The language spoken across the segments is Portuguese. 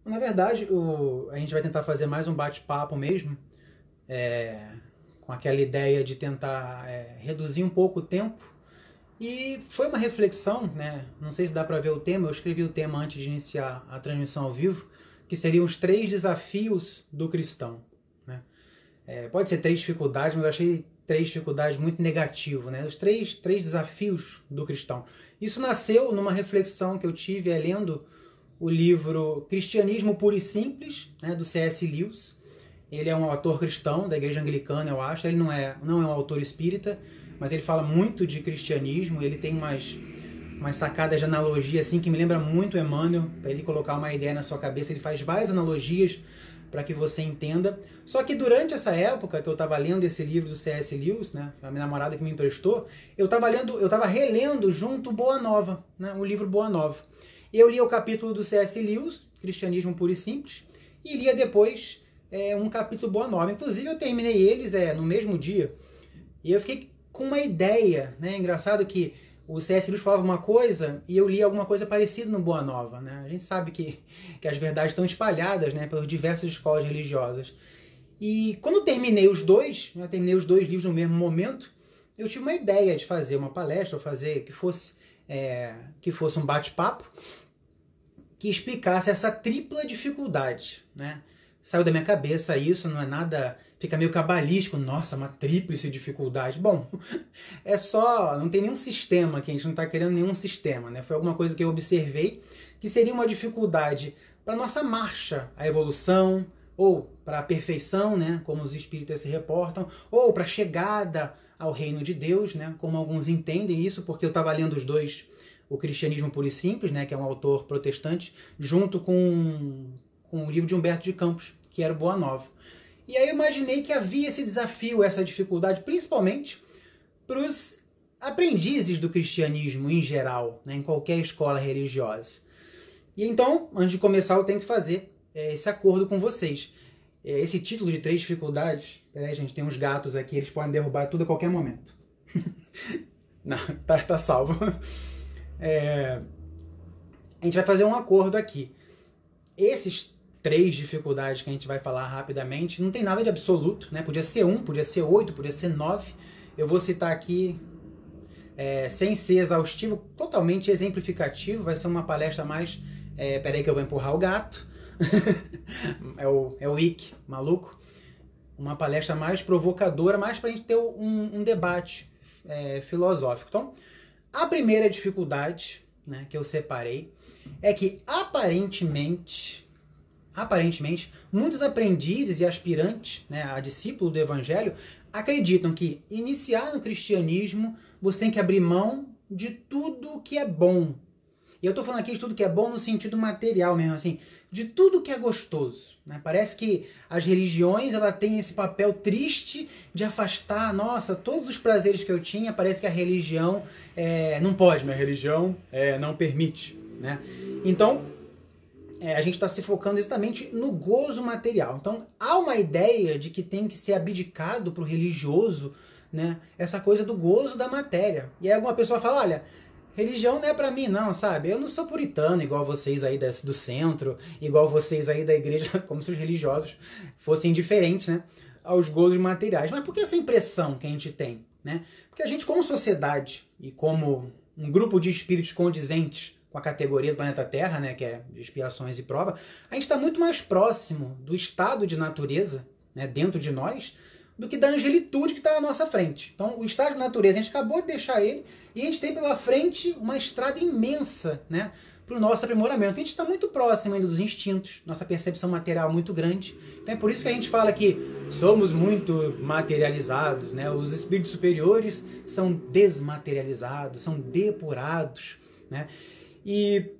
Na verdade, a gente vai tentar fazer mais um bate-papo mesmo, com aquela ideia de tentar reduzir um pouco o tempo. E foi uma reflexão, né? Não sei se dá para ver o tema, eu escrevi o tema antes de iniciar a transmissão ao vivo, que seriam os 3 desafios do cristão, né? Pode ser 3 dificuldades, mas eu achei 3 dificuldades muito negativo, né? Os três desafios do cristão. Isso nasceu numa reflexão que eu tive lendo o livro Cristianismo Puro e Simples, né, do C.S. Lewis. Ele é um autor cristão da igreja anglicana, eu acho. Ele não é um autor espírita, mas ele fala muito de cristianismo. Ele tem umas sacadas de analogia assim, que me lembra muito Emmanuel. Para ele colocar uma ideia na sua cabeça, ele faz várias analogias para que você entenda. Só que durante essa época que eu estava lendo esse livro do C.S. Lewis, né, a minha namorada que me emprestou, eu estava relendo junto Boa Nova, né, o livro Boa Nova. Eu lia o capítulo do C.S. Lewis, Cristianismo Puro e Simples, e lia depois um capítulo Boa Nova. Inclusive eu terminei eles no mesmo dia, e eu fiquei com uma ideia, né? Engraçado que o C.S. Lewis falava uma coisa e eu li alguma coisa parecida no Boa Nova, né? A gente sabe que as verdades estão espalhadas, né, pelas diversas escolas religiosas. E quando eu terminei os dois livros no mesmo momento, eu tive uma ideia de fazer uma palestra, ou fazer que fosse um bate-papo que explicasse essa tripla dificuldade, né? Saiu da minha cabeça isso, não é nada, fica meio cabalístico, nossa, uma tríplice dificuldade. Bom, não tem nenhum sistema aqui, a gente não está querendo nenhum sistema, né? Foi alguma coisa que eu observei que seria uma dificuldade para nossa marcha à evolução, ou para a perfeição, né? Como os espíritas se reportam, ou para a chegada ao reino de Deus, né? Como alguns entendem isso, porque eu estava lendo os dois, o Cristianismo Puro e Simples, né? Que é um autor protestante, junto com o livro de Humberto de Campos, que era Boa Nova. E aí eu imaginei que havia esse desafio, essa dificuldade, principalmente para os aprendizes do cristianismo em geral, né, em qualquer escola religiosa. E então, antes de começar, eu tenho que fazer esse acordo com vocês. Esse título de 3 dificuldades, peraí, gente, tem uns gatos aqui, eles podem derrubar tudo a qualquer momento. Não, tá salvo. A gente vai fazer um acordo aqui. Esses 3 dificuldades que a gente vai falar rapidamente, não tem nada de absoluto, né? Podia ser 1, podia ser 8, podia ser 9. Eu vou citar aqui, sem ser exaustivo, totalmente exemplificativo. Vai ser uma palestra mais... peraí que eu vou empurrar o gato. é o Ick, maluco. Uma palestra mais provocadora, mais para a gente ter um debate filosófico. Então, a primeira dificuldade, né, que eu separei é que aparentemente, muitos aprendizes e aspirantes, né, a discípulo do Evangelho, acreditam que iniciar no cristianismo você tem que abrir mão de tudo que é bom. E eu estou falando aqui de tudo que é bom no sentido material mesmo, assim, de tudo que é gostoso, né? Parece que as religiões têm esse papel triste de afastar, nossa, todos os prazeres que eu tinha, parece que a religião não pode, minha religião não permite, né? Então, a gente está se focando exatamente no gozo material. Então, há uma ideia de que tem que ser abdicado para o religioso, né, essa coisa do gozo da matéria. E aí alguma pessoa fala, olha, religião não é para mim não, sabe? Eu não sou puritano igual vocês aí do centro, igual vocês aí da igreja, como se os religiosos fossem indiferentes, né, aos gozos materiais. Mas por que essa impressão que a gente tem, né? Porque a gente, como sociedade e como um grupo de espíritos condizentes com a categoria do planeta Terra, né, que é de expiações e prova, a gente está muito mais próximo do estado de natureza, né, dentro de nós, do que da angelitude que está na nossa frente. Então, o estado de natureza, a gente acabou de deixar ele, e a gente tem pela frente uma estrada imensa, né, para o nosso aprimoramento. A gente está muito próximo ainda dos instintos, nossa percepção material é muito grande. Então é por isso que a gente fala que somos muito materializados, né? Os espíritos superiores são desmaterializados, são depurados, né? E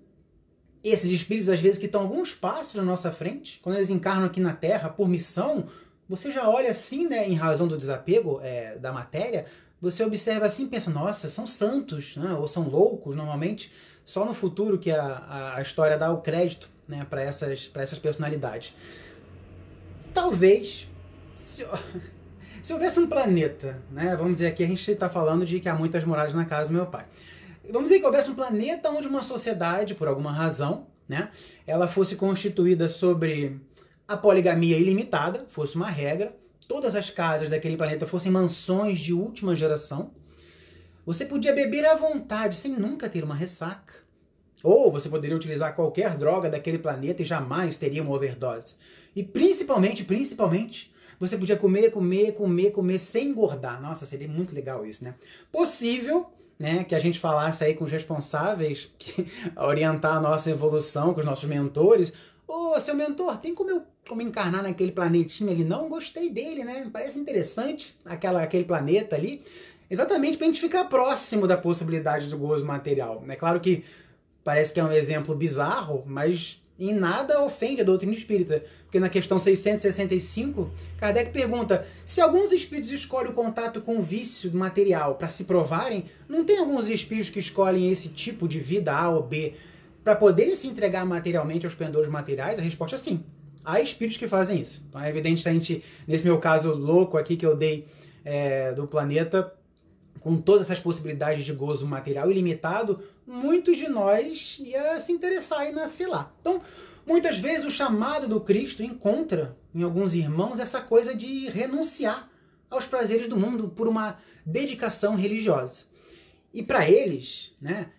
esses espíritos, às vezes, que estão alguns passos na nossa frente, quando eles encarnam aqui na Terra por missão, você já olha assim, né, em razão do desapego da matéria, você observa assim e pensa, nossa, são santos, né, ou são loucos, normalmente, só no futuro que a história dá o crédito, né, para essas personalidades. Talvez, se houvesse um planeta, né, vamos dizer aqui, a gente está falando de que há muitas moradas na casa do meu pai. Vamos dizer que houvesse um planeta onde uma sociedade, por alguma razão, né, ela fosse constituída sobre a poligamia ilimitada, fosse uma regra, todas as casas daquele planeta fossem mansões de última geração, você podia beber à vontade sem nunca ter uma ressaca, ou você poderia utilizar qualquer droga daquele planeta e jamais teria uma overdose. E principalmente, você podia comer sem engordar. Nossa, seria muito legal isso, né? Possível, né, que a gente falasse aí com os responsáveis que orientar a nossa evolução, com os nossos mentores. Ô, seu mentor, tem como encarnar naquele planetinha ali? Não gostei dele, né? Parece interessante aquele planeta ali. Exatamente para a gente ficar próximo da possibilidade do gozo material. É claro que parece que é um exemplo bizarro, mas em nada ofende a doutrina espírita. Porque na questão 665, Kardec pergunta: se alguns espíritos escolhem o contato com o vício material para se provarem, não tem alguns espíritos que escolhem esse tipo de vida A ou B para poderem se entregar materialmente aos pendores materiais? A resposta é sim. Há espíritos que fazem isso. Então é evidente que a gente, nesse meu caso louco aqui que eu dei do planeta, com todas essas possibilidades de gozo material ilimitado, muitos de nós ia se interessar e nascer lá. Então, muitas vezes o chamado do Cristo encontra em alguns irmãos essa coisa de renunciar aos prazeres do mundo por uma dedicação religiosa. E para eles, né,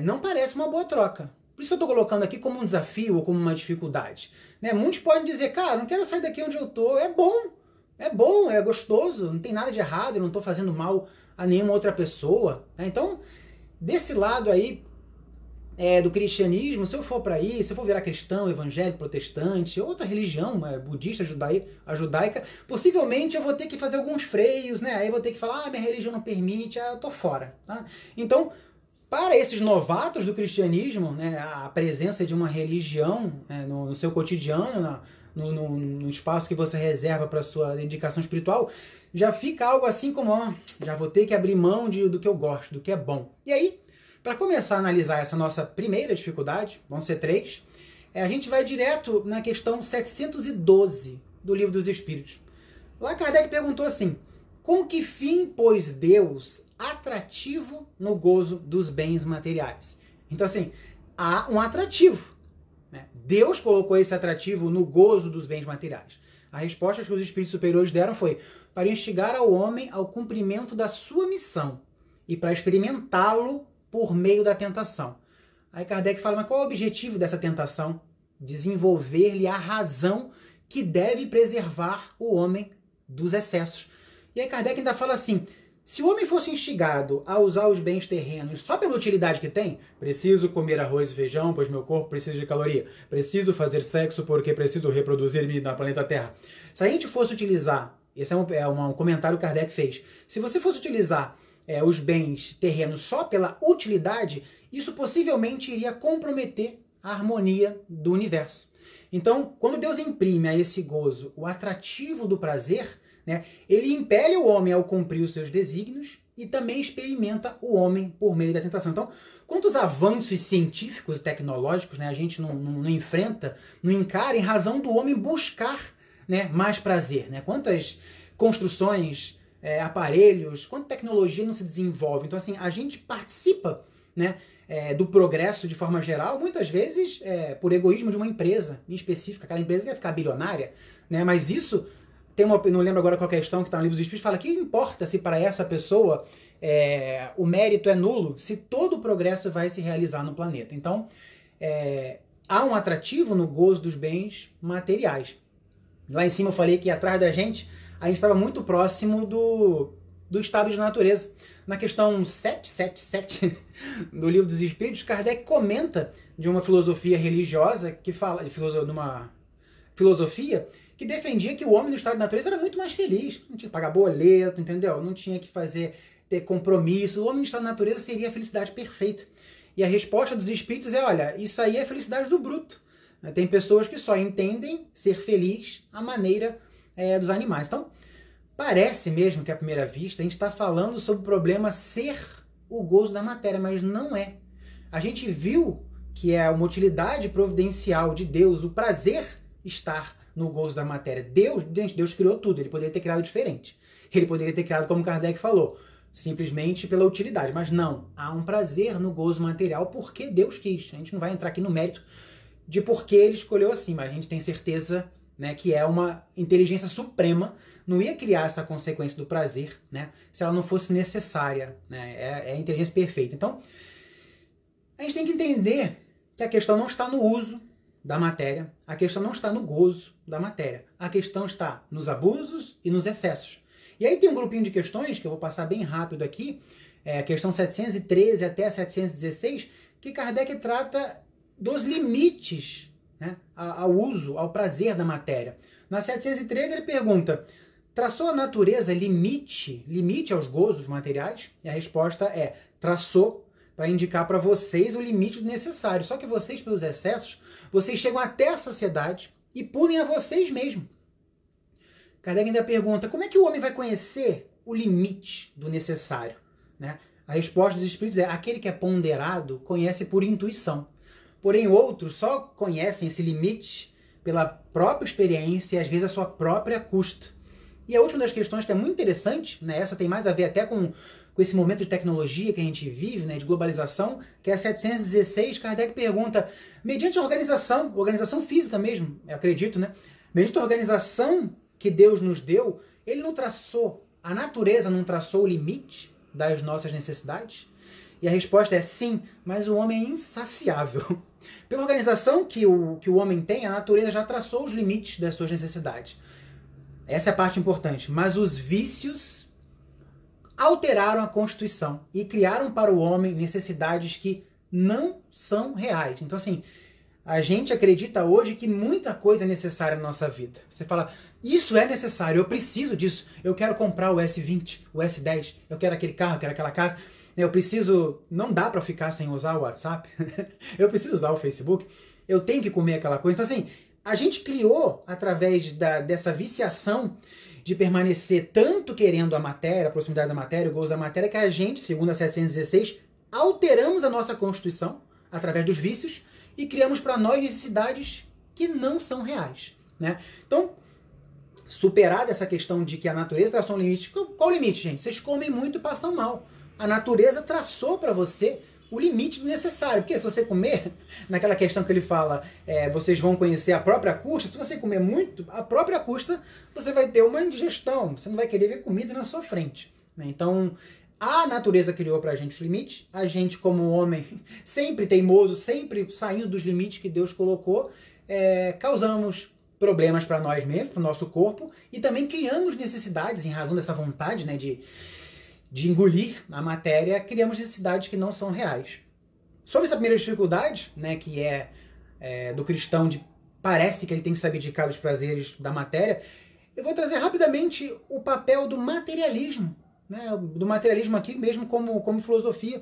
não parece uma boa troca. Por isso que eu estou colocando aqui como um desafio ou como uma dificuldade. Né? Muitos podem dizer: cara, não quero sair daqui onde eu estou, é bom, é gostoso, não tem nada de errado, eu não estou fazendo mal a nenhuma outra pessoa. Né? Então, desse lado aí do cristianismo, se eu for para aí, se eu for virar cristão, evangélico, protestante, outra religião, budista, judaica, possivelmente eu vou ter que fazer alguns freios, né? Aí eu vou ter que falar: minha religião não permite, eu tô fora. Tá? Então, para esses novatos do cristianismo, né, a presença de uma religião, né, no seu cotidiano, no espaço que você reserva para sua dedicação espiritual, já fica algo assim como: já vou ter que abrir mão do que eu gosto, do que é bom. E aí, para começar a analisar essa nossa primeira dificuldade, vão ser 3, a gente vai direto na questão 712 do Livro dos Espíritos. Lá Kardec perguntou assim: com que fim pôs Deus atrativo no gozo dos bens materiais? Então, assim, há um atrativo. Né? Deus colocou esse atrativo no gozo dos bens materiais. A resposta que os espíritos superiores deram foi: para instigar ao homem ao cumprimento da sua missão e para experimentá-lo por meio da tentação. Aí Kardec fala: mas qual é o objetivo dessa tentação? Desenvolver-lhe a razão que deve preservar o homem dos excessos. E aí Kardec ainda fala assim: se o homem fosse instigado a usar os bens terrenos só pela utilidade que tem, preciso comer arroz e feijão, pois meu corpo precisa de caloria, preciso fazer sexo porque preciso reproduzir-me na planeta Terra. Se a gente fosse utilizar, esse é um comentário que Kardec fez, se você fosse utilizar os bens terrenos só pela utilidade, isso possivelmente iria comprometer a harmonia do universo. Então, quando Deus imprime a esse gozo o atrativo do prazer, né, ele impele o homem ao cumprir os seus desígnios e também experimenta o homem por meio da tentação. Então, quantos avanços científicos e tecnológicos, né, a gente não enfrenta, não encara em razão do homem buscar, né, mais prazer? Né? Quantas construções, aparelhos, quanta tecnologia não se desenvolve? Então, assim, a gente participa, né, do progresso de forma geral, muitas vezes por egoísmo de uma empresa em específica. Aquela empresa quer ficar bilionária, né, mas isso... não lembro agora qual questão que está no Livro dos Espíritos, fala que importa se para essa pessoa o mérito é nulo, se todo o progresso vai se realizar no planeta. Então, há um atrativo no gozo dos bens materiais. Lá em cima eu falei que atrás da gente, a gente estava muito próximo do estado de natureza. Na questão 777 do Livro dos Espíritos, Kardec comenta de uma filosofia religiosa que fala de uma filosofia que defendia que o homem no estado de natureza era muito mais feliz. Não tinha que pagar boleto, entendeu? Não tinha que ter compromisso. O homem no estado de natureza seria a felicidade perfeita. E a resposta dos espíritos é: olha, isso aí é a felicidade do bruto. Tem pessoas que só entendem ser feliz à maneira dos animais. Então, parece mesmo que à primeira vista a gente está falando sobre o problema ser o gozo da matéria, mas não é. A gente viu que é uma utilidade providencial de Deus, o prazer estar no gozo da matéria. Deus criou tudo, ele poderia ter criado diferente. Ele poderia ter criado, como Kardec falou, simplesmente pela utilidade. Mas não, há um prazer no gozo material porque Deus quis. A gente não vai entrar aqui no mérito de por que ele escolheu assim, mas a gente tem certeza, né, que é uma inteligência suprema, não ia criar essa consequência do prazer, né, se ela não fosse necessária, né, é a inteligência perfeita. Então, a gente tem que entender que a questão não está no uso da matéria, a questão não está no gozo da matéria, a questão está nos abusos e nos excessos. E aí tem um grupinho de questões, que eu vou passar bem rápido aqui, a questão 713 até 716, que Kardec trata dos limites, né, ao uso, ao prazer da matéria. Na 713 ele pergunta, traçou a natureza limite aos gozos materiais? E a resposta é, traçou para indicar para vocês o limite do necessário. Só que vocês, pelos excessos, vocês chegam até a saciedade e punem a vocês mesmos. Kardec ainda pergunta, como é que o homem vai conhecer o limite do necessário? Né? A resposta dos espíritos é, aquele que é ponderado conhece por intuição. Porém, outros só conhecem esse limite pela própria experiência e, às vezes, a sua própria custa. E a última das questões, que é muito interessante, né, essa tem mais a ver até com esse momento de tecnologia que a gente vive, né, de globalização, que é a 716, Kardec pergunta, mediante a organização física mesmo, eu acredito, né, mediante a organização que Deus nos deu, ele não traçou, a natureza não traçou o limite das nossas necessidades? E a resposta é sim, mas o homem é insaciável. Pela organização que o homem tem, a natureza já traçou os limites das suas necessidades. Essa é a parte importante. Mas os vícios alteraram a Constituição e criaram para o homem necessidades que não são reais. Então, assim, a gente acredita hoje que muita coisa é necessária na nossa vida. Você fala, isso é necessário, eu preciso disso, eu quero comprar o S20, o S10, eu quero aquele carro, eu quero aquela casa, eu preciso, não dá para ficar sem usar o WhatsApp, eu preciso usar o Facebook, eu tenho que comer aquela coisa. Então, assim, a gente criou, através dessa viciação de permanecer tanto querendo a matéria, a proximidade da matéria, o gozo da matéria, que a gente, segundo a 716, alteramos a nossa Constituição através dos vícios e criamos para nós necessidades que não são reais, né? Então, superada essa questão de que a natureza traçou um limite, qual o limite, gente? Vocês comem muito e passam mal. A natureza traçou para você o limite do necessário. Porque se você comer, naquela questão que ele fala, vocês vão conhecer a própria custa, se você comer muito, a própria custa, você vai ter uma indigestão, você não vai querer ver comida na sua frente, né? Então, a natureza criou pra gente os limites, a gente como homem, sempre teimoso, sempre saindo dos limites que Deus colocou, causamos problemas para nós mesmos, para o nosso corpo, e também criamos necessidades, em razão dessa vontade, né, de engolir a matéria, criamos necessidades que não são reais. Sobre essa primeira dificuldade, né, que é do cristão, parece que ele tem que se abdicar dos prazeres da matéria, eu vou trazer rapidamente o papel do materialismo, né, do materialismo aqui mesmo como filosofia,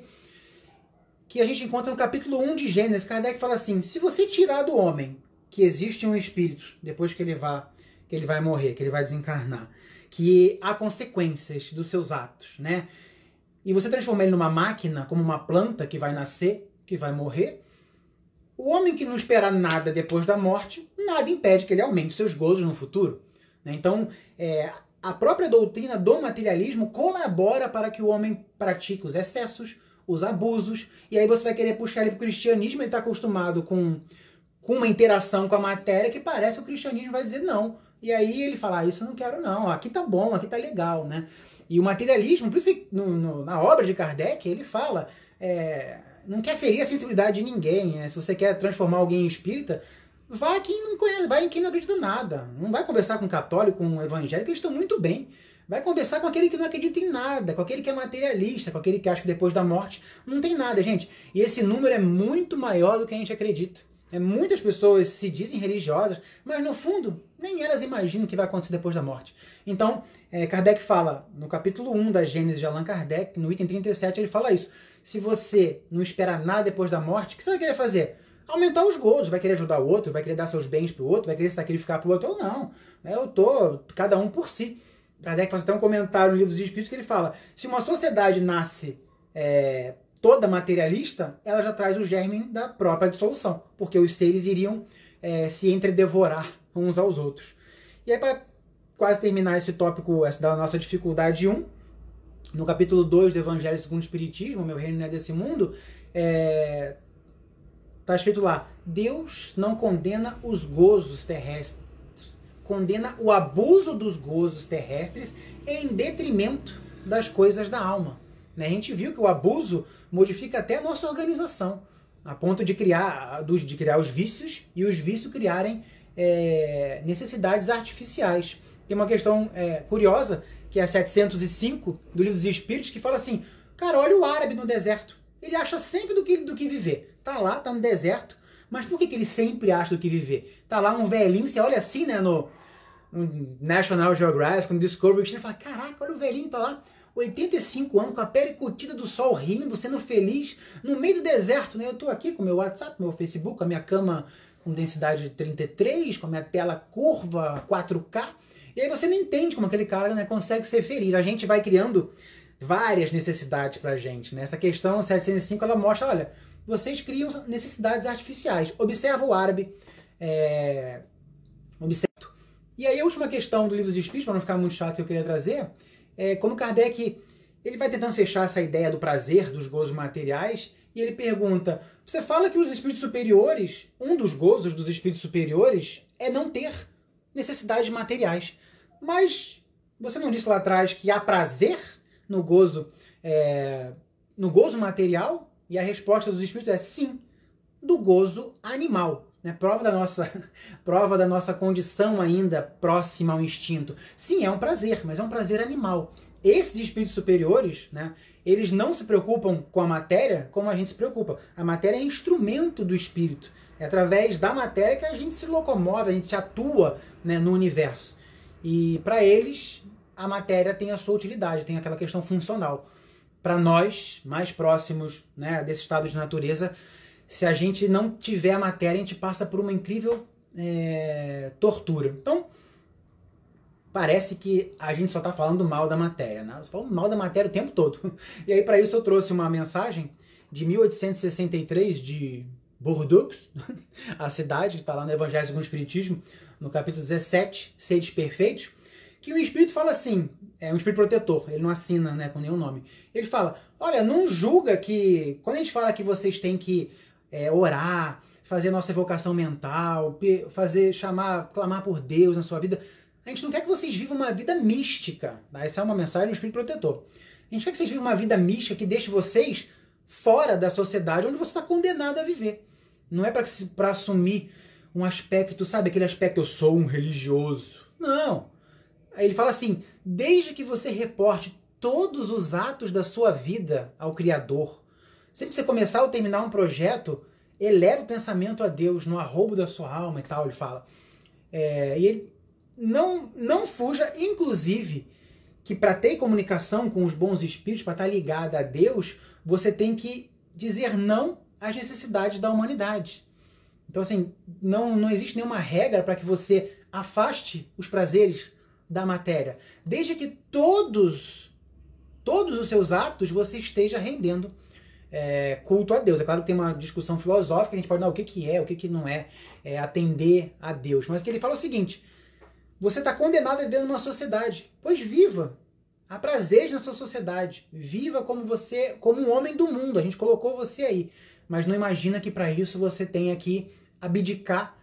que a gente encontra no capítulo 1 de Gênesis. Kardec fala assim, se você tirar do homem que existe um espírito, depois que ele vai morrer, que ele vai desencarnar, que há consequências dos seus atos, né? E você transforma ele numa máquina, como uma planta que vai nascer, que vai morrer, o homem que não espera nada depois da morte, nada impede que ele aumente seus gozos no futuro, né? Então, a própria doutrina do materialismo colabora para que o homem pratique os excessos, os abusos, e aí você vai querer puxar ele para o cristianismo, ele está acostumado com uma interação com a matéria que parece que o cristianismo vai dizer não. E aí ele fala, isso eu não quero não, aqui tá bom, aqui tá legal, né? E o materialismo, por isso que na obra de Kardec, ele fala, não quer ferir a sensibilidade de ninguém, se você quer transformar alguém em espírita, vai quem não conhece, vai em quem não acredita em nada. Não vai conversar com um católico, com um evangélico, eles estão muito bem. Vai conversar com aquele que não acredita em nada, com aquele que é materialista, com aquele que acha que depois da morte não tem nada, gente. E esse número é muito maior do que a gente acredita. Muitas pessoas se dizem religiosas, mas no fundo, nem elas imaginam o que vai acontecer depois da morte. Então, Kardec fala, no capítulo 1 da Gênesis de Allan Kardec, no item 37, ele fala isso. Se você não esperar nada depois da morte, o que você vai querer fazer? Aumentar os gozos, vai querer ajudar o outro, vai querer dar seus bens para o outro, vai querer se sacrificar para o outro, ou não. Eu tô cada um por si. Kardec faz até um comentário no Livro dos Espíritos que ele fala, se uma sociedade nasce toda materialista, ela já traz o germe da própria dissolução, porque os seres iriam se entredevorar uns aos outros. E aí, para quase terminar esse tópico, essa da nossa dificuldade 1, no capítulo 2 do Evangelho segundo o Espiritismo, Meu Reino Não É Desse Mundo, Está escrito lá, Deus não condena os gozos terrestres, condena o abuso dos gozos terrestres em detrimento das coisas da alma. A gente viu que o abuso modifica até a nossa organização, a ponto de criar os vícios e os vícios criarem necessidades artificiais. Tem uma questão curiosa, que é a 705 do Livro dos Espíritos, que fala assim, cara, olha o árabe no deserto. Ele acha sempre do que viver. Tá lá, tá no deserto, mas por que ele sempre acha do que viver? Tá lá um velhinho, você olha assim, né, no National Geographic, no Discovery Channel, e fala, caraca, olha o velhinho, tá lá, 85 anos, com a pele curtida do sol, rindo, sendo feliz, no meio do deserto, né? Eu tô aqui com meu WhatsApp, meu Facebook, com a minha cama com densidade de 33, com a minha tela curva 4K, e aí você não entende como aquele cara, né, consegue ser feliz. A gente vai criando várias necessidades pra gente, né? Essa questão 705, ela mostra, olha, vocês criam necessidades artificiais. Observa o árabe, observa. E aí a última questão do Livro dos Espíritos, para não ficar muito chato, que eu queria trazer, quando Kardec ele vai tentando fechar essa ideia do prazer, dos gozos materiais, e ele pergunta, você fala que os espíritos superiores, um dos gozos dos espíritos superiores é não ter necessidades materiais. Mas você não disse lá atrás que há prazer no gozo material? E a resposta dos espíritos é sim, do gozo animal. Né? Prova da nossa condição ainda próxima ao instinto. Sim, é um prazer, mas é um prazer animal. Esses espíritos superiores, né, eles não se preocupam com a matéria como a gente se preocupa. A matéria é instrumento do espírito. É através da matéria que a gente se locomove, a gente atua, né, no universo. E para eles, a matéria tem a sua utilidade, tem aquela questão funcional. Para nós, mais próximos, né, desse estado de natureza, se a gente não tiver a matéria, a gente passa por uma incrível tortura. Então, parece que a gente só está falando mal da matéria, né? Você fala mal da matéria o tempo todo. E aí, para isso, eu trouxe uma mensagem de 1863 de Bordeaux, a cidade, que está lá no Evangelho segundo o Espiritismo, no capítulo 17, Sedes Perfeitos, que o Espírito fala assim, é um Espírito protetor, ele não assina, né, com nenhum nome. Ele fala, olha, não julga que, quando a gente fala que vocês têm que orar, fazer a nossa evocação mental, clamar por Deus na sua vida, a gente não quer que vocês vivam uma vida mística. Tá? Essa é uma mensagem do Espírito protetor. A gente quer que vocês vivam uma vida mística que deixe vocês fora da sociedade onde você está condenado a viver. Não é para assumir um aspecto, sabe, aquele aspecto, eu sou um religioso. Não. Aí ele fala assim, desde que você reporte todos os atos da sua vida ao Criador, sempre que você começar ou terminar um projeto, eleva o pensamento a Deus no arrobo da sua alma e tal, ele fala. E ele não fuja, inclusive, que para ter comunicação com os bons espíritos, para estar ligado a Deus, você tem que dizer não às necessidades da humanidade. Então, assim, não existe nenhuma regra para que você afaste os prazeres da matéria, desde que todos os seus atos você esteja rendendo culto a Deus. É claro que tem uma discussão filosófica, a gente pode dar o que é, o que não é atender a Deus. Mas que ele fala o seguinte, você está condenado a viver numa sociedade, pois viva, há prazeres na sua sociedade, viva como um homem do mundo, a gente colocou você aí, mas não imagina que para isso você tenha que abdicar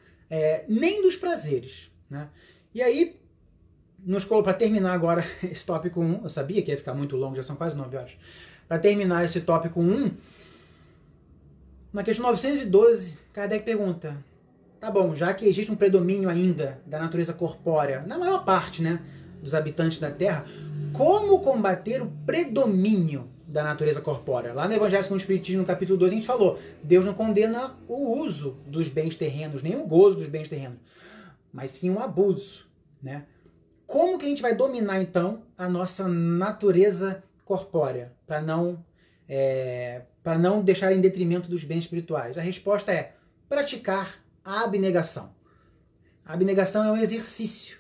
nem dos prazeres. Né? E aí, para terminar agora esse tópico 1, eu sabia que ia ficar muito longo, já são quase 9 horas, para terminar esse tópico 1, na questão 912, Kardec pergunta, tá bom, já que existe um predomínio ainda da natureza corpórea, na maior parte, né, dos habitantes da Terra, como combater o predomínio da natureza corpórea? Lá no Evangelho segundo o Espiritismo, no capítulo 2, a gente falou, Deus não condena o uso dos bens terrenos, nem o gozo dos bens terrenos, mas sim o abuso, né? Como que a gente vai dominar, então, a nossa natureza corpórea, para não deixar em detrimento dos bens espirituais? A resposta é praticar a abnegação. A abnegação é um exercício.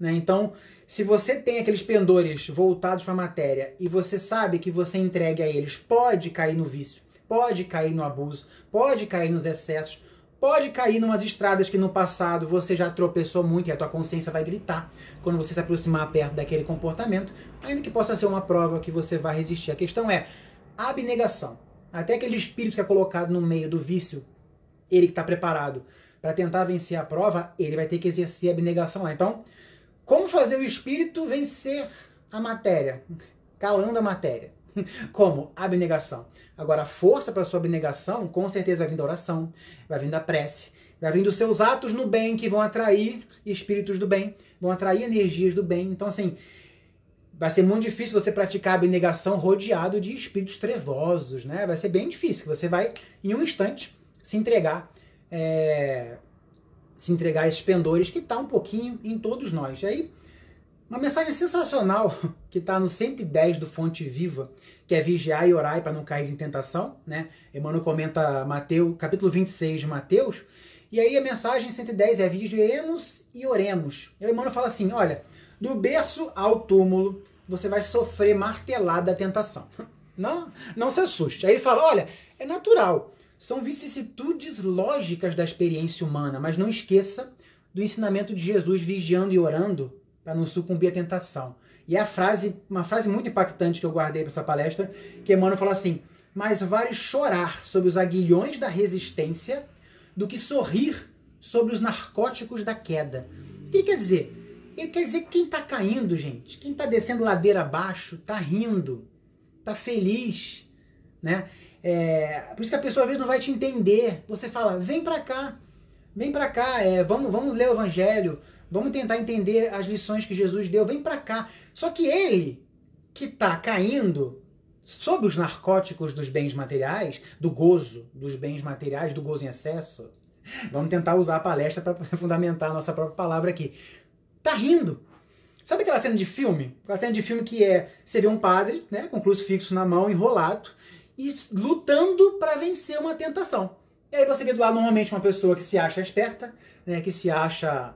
Né? Então, se você tem aqueles pendores voltados para a matéria e você sabe que você entregue a eles, pode cair no vício, pode cair no abuso, pode cair nos excessos, pode cair em umas estradas que no passado você já tropeçou muito e a tua consciência vai gritar quando você se aproximar perto daquele comportamento, ainda que possa ser uma prova que você vai resistir. A questão é a abnegação. Até aquele espírito que é colocado no meio do vício, ele que está preparado para tentar vencer a prova, ele vai ter que exercer a abnegação lá. Então, como fazer o espírito vencer a matéria? Calando a matéria. Como? Abnegação. Agora, a força para sua abnegação, com certeza vai vir da oração, vai vir da prece, vai vir dos seus atos no bem, que vão atrair espíritos do bem, vão atrair energias do bem. Então, assim, vai ser muito difícil você praticar a abnegação rodeado de espíritos trevosos, né? Vai ser bem difícil, você vai, em um instante, se entregar a esses pendores que está um pouquinho em todos nós. E aí, uma mensagem sensacional que está no 110 do Fonte Viva, que é vigiar e orar para não cair em tentação, né? Emmanuel comenta Mateus, capítulo 26 de Mateus, e aí a mensagem 110 é vigiemos e oremos. E o Emmanuel fala assim, olha, do berço ao túmulo, você vai sofrer martelada a tentação. Não se assuste. Aí ele fala, olha, é natural, são vicissitudes lógicas da experiência humana, mas não esqueça do ensinamento de Jesus vigiando e orando para não sucumbir à tentação. E uma frase muito impactante que eu guardei para essa palestra, que Emmanuel fala assim, mais vale chorar sobre os aguilhões da resistência do que sorrir sobre os narcóticos da queda. O que ele quer dizer? Ele quer dizer que quem está caindo, gente, quem está descendo ladeira abaixo, está rindo, está feliz, né? Por isso que a pessoa às vezes não vai te entender. Você fala, vem para cá, vamos ler o Evangelho, vamos tentar entender as lições que Jesus deu, vem para cá. Só que ele, que está caindo sob os narcóticos dos bens materiais, do gozo dos bens materiais, do gozo em excesso, vamos tentar usar a palestra para fundamentar a nossa própria palavra aqui, tá rindo. Sabe aquela cena de filme? Aquela cena de filme que você vê um padre, né, com crucifixo na mão, enrolado, e lutando para vencer uma tentação. E aí você vê do lado normalmente uma pessoa que se acha esperta, né, que se acha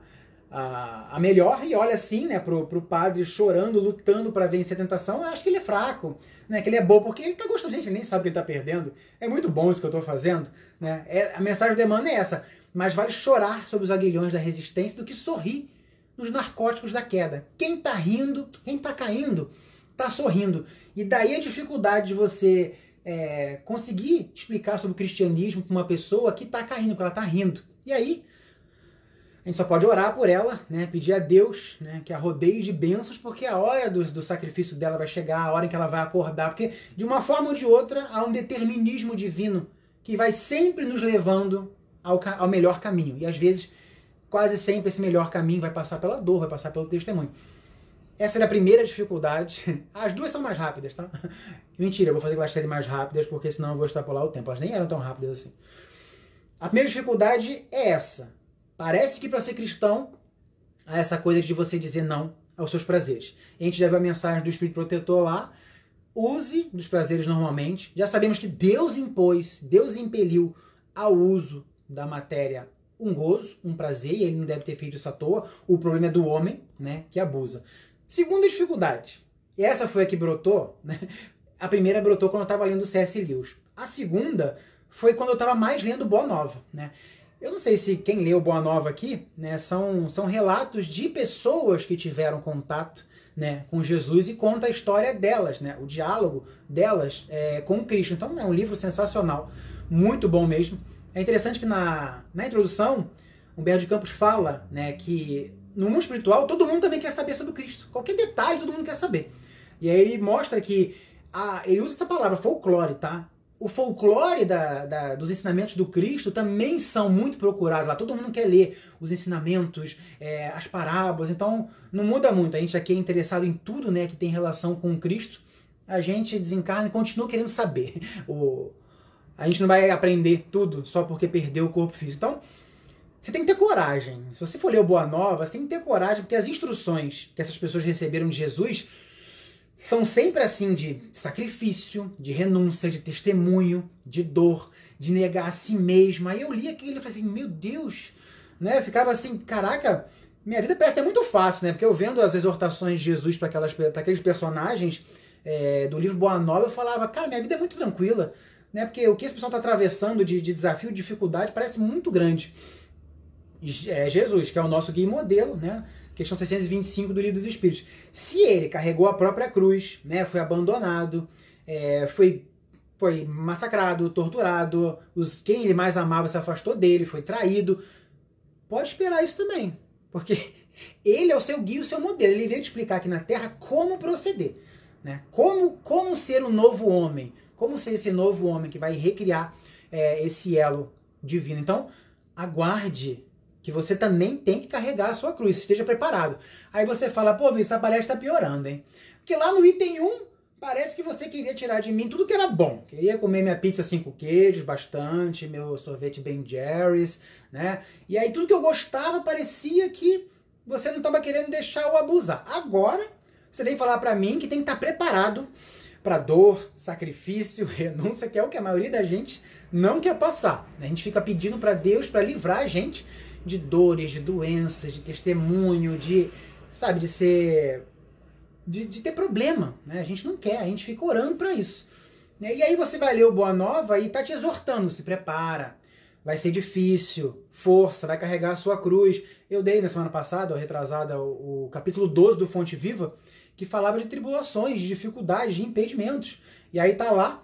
a melhor, e olha assim, né, pro padre chorando, lutando para vencer a tentação. Eu acho que ele é fraco, né, que ele é bom, porque ele tá gostando, gente, ele nem sabe que ele tá perdendo. É muito bom isso que eu tô fazendo, né? A mensagem do Emmanuel é essa, mas vale chorar sobre os aguilhões da resistência do que sorrir nos narcóticos da queda. Quem tá rindo, quem tá caindo, tá sorrindo. E daí a dificuldade de você conseguir explicar sobre o cristianismo para uma pessoa que tá caindo, porque ela tá rindo. E aí, a gente só pode orar por ela, né, pedir a Deus, né, que a rodeie de bênçãos, porque a hora do sacrifício dela vai chegar, a hora em que ela vai acordar, porque de uma forma ou de outra há um determinismo divino que vai sempre nos levando ao melhor caminho. E às vezes, quase sempre esse melhor caminho vai passar pela dor, vai passar pelo testemunho. Essa era a primeira dificuldade. As duas são mais rápidas, tá? Mentira, eu vou fazer que elas serem mais rápidas, porque senão eu vou extrapolar o tempo. Elas nem eram tão rápidas assim. A primeira dificuldade é essa. Parece que para ser cristão, há essa coisa de você dizer não aos seus prazeres. A gente já viu a mensagem do Espírito Protetor lá. Use dos prazeres normalmente. Já sabemos que Deus impôs, Deus impeliu ao uso da matéria um gozo, um prazer, e ele não deve ter feito isso à toa. O problema é do homem, né, que abusa. Segunda dificuldade. E essa foi a que brotou, né? A primeira brotou quando eu estava lendo C.S. Lewis. A segunda foi quando eu estava mais lendo Boa Nova, né? Eu não sei se quem leu Boa Nova aqui, né, são relatos de pessoas que tiveram contato, né, com Jesus e conta a história delas, né, o diálogo delas com Cristo. Então é um livro sensacional, muito bom mesmo. É interessante que na introdução, Humberto de Campos fala, né, que no mundo espiritual todo mundo também quer saber sobre Cristo. Qualquer detalhe todo mundo quer saber. E aí ele mostra que ele usa essa palavra, folclore, tá? O folclore dos ensinamentos do Cristo também são muito procurados lá. Todo mundo quer ler os ensinamentos, as parábolas. Então, não muda muito. A gente aqui é interessado em tudo, né, que tem relação com Cristo. A gente desencarna e continua querendo saber. A gente não vai aprender tudo só porque perdeu o corpo físico. Então, você tem que ter coragem. Se você for ler o Boa Nova, você tem que ter coragem, porque as instruções que essas pessoas receberam de Jesus são sempre assim de sacrifício, de renúncia, de testemunho, de dor, de negar a si mesmo. Aí eu li aquilo e falei assim, meu Deus, né? Eu ficava assim, caraca, minha vida parece até muito fácil, né? Porque eu vendo as exortações de Jesus para aqueles personagens do livro Boa Nova, eu falava, cara, minha vida é muito tranquila, né? Porque o que esse pessoal está atravessando de desafio, de dificuldade, parece muito grande. Jesus, que é o nosso guia e modelo, né? Questão 625 do Livro dos Espíritos. Se ele carregou a própria cruz, né, foi abandonado, foi foi massacrado, torturado, quem ele mais amava se afastou dele, foi traído. Pode esperar isso também, porque ele é o seu guia, o seu modelo. Ele veio te explicar aqui na Terra como proceder, né? Como ser um novo homem, como ser esse novo homem que vai recriar esse elo divino. Então, aguarde que você também tem que carregar a sua cruz, esteja preparado. Aí você fala, pô, Vitor, essa palestra está piorando, hein? Porque lá no item 1, parece que você queria tirar de mim tudo que era bom. Queria comer minha pizza 5 queijos, bastante, meu sorvete Ben Jerry's, né? E aí tudo que eu gostava parecia que você não estava querendo deixar eu abusar. Agora, você vem falar para mim que tem que estar preparado para dor, sacrifício, renúncia, que é o que a maioria da gente não quer passar. A gente fica pedindo para Deus para livrar a gente de dores, de doenças, de testemunho, de ter problema, né? A gente não quer, a gente fica orando para isso. E aí você vai ler o Boa Nova e tá te exortando, se prepara, vai ser difícil, força, vai carregar a sua cruz. Eu dei na semana passada, ou retrasada, o capítulo 12 do Fonte Viva, que falava de tribulações, de dificuldades, de impedimentos. E aí tá lá,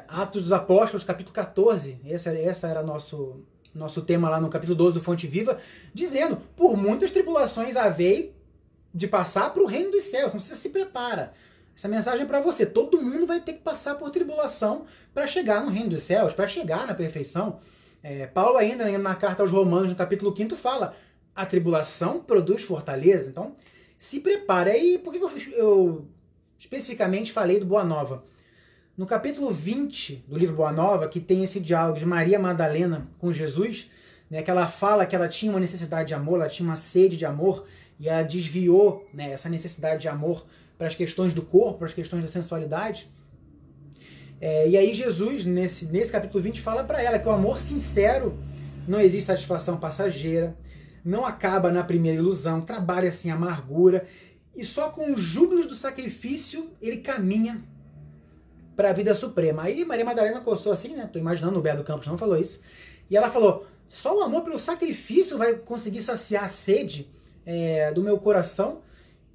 Atos dos Apóstolos, capítulo 14, esse era nosso tema lá no capítulo 12 do Fonte Viva, dizendo, por muitas tribulações havei de passar para o reino dos céus. Então você se prepara. Essa mensagem é para você. Todo mundo vai ter que passar por tribulação para chegar no reino dos céus, para chegar na perfeição. Paulo ainda, na carta aos Romanos, no capítulo 5, fala, a tribulação produz fortaleza. Então, se prepara. E por que eu especificamente falei do Boa Nova? No capítulo 20 do livro Boa Nova, que tem esse diálogo de Maria Madalena com Jesus, né, que ela fala que ela tinha uma necessidade de amor, ela tinha uma sede de amor, e ela desviou, né, essa necessidade de amor para as questões do corpo, para as questões da sensualidade. E aí Jesus, nesse capítulo 20, fala para ela que o amor sincero não existe satisfação passageira, não acaba na primeira ilusão, trabalha sem amargura, e só com os júbilos do sacrifício ele caminha para a vida suprema. Aí Maria Madalena coçou assim, né? Tô imaginando, o Bé do Campos não falou isso. E ela falou, só o amor pelo sacrifício vai conseguir saciar a sede do meu coração.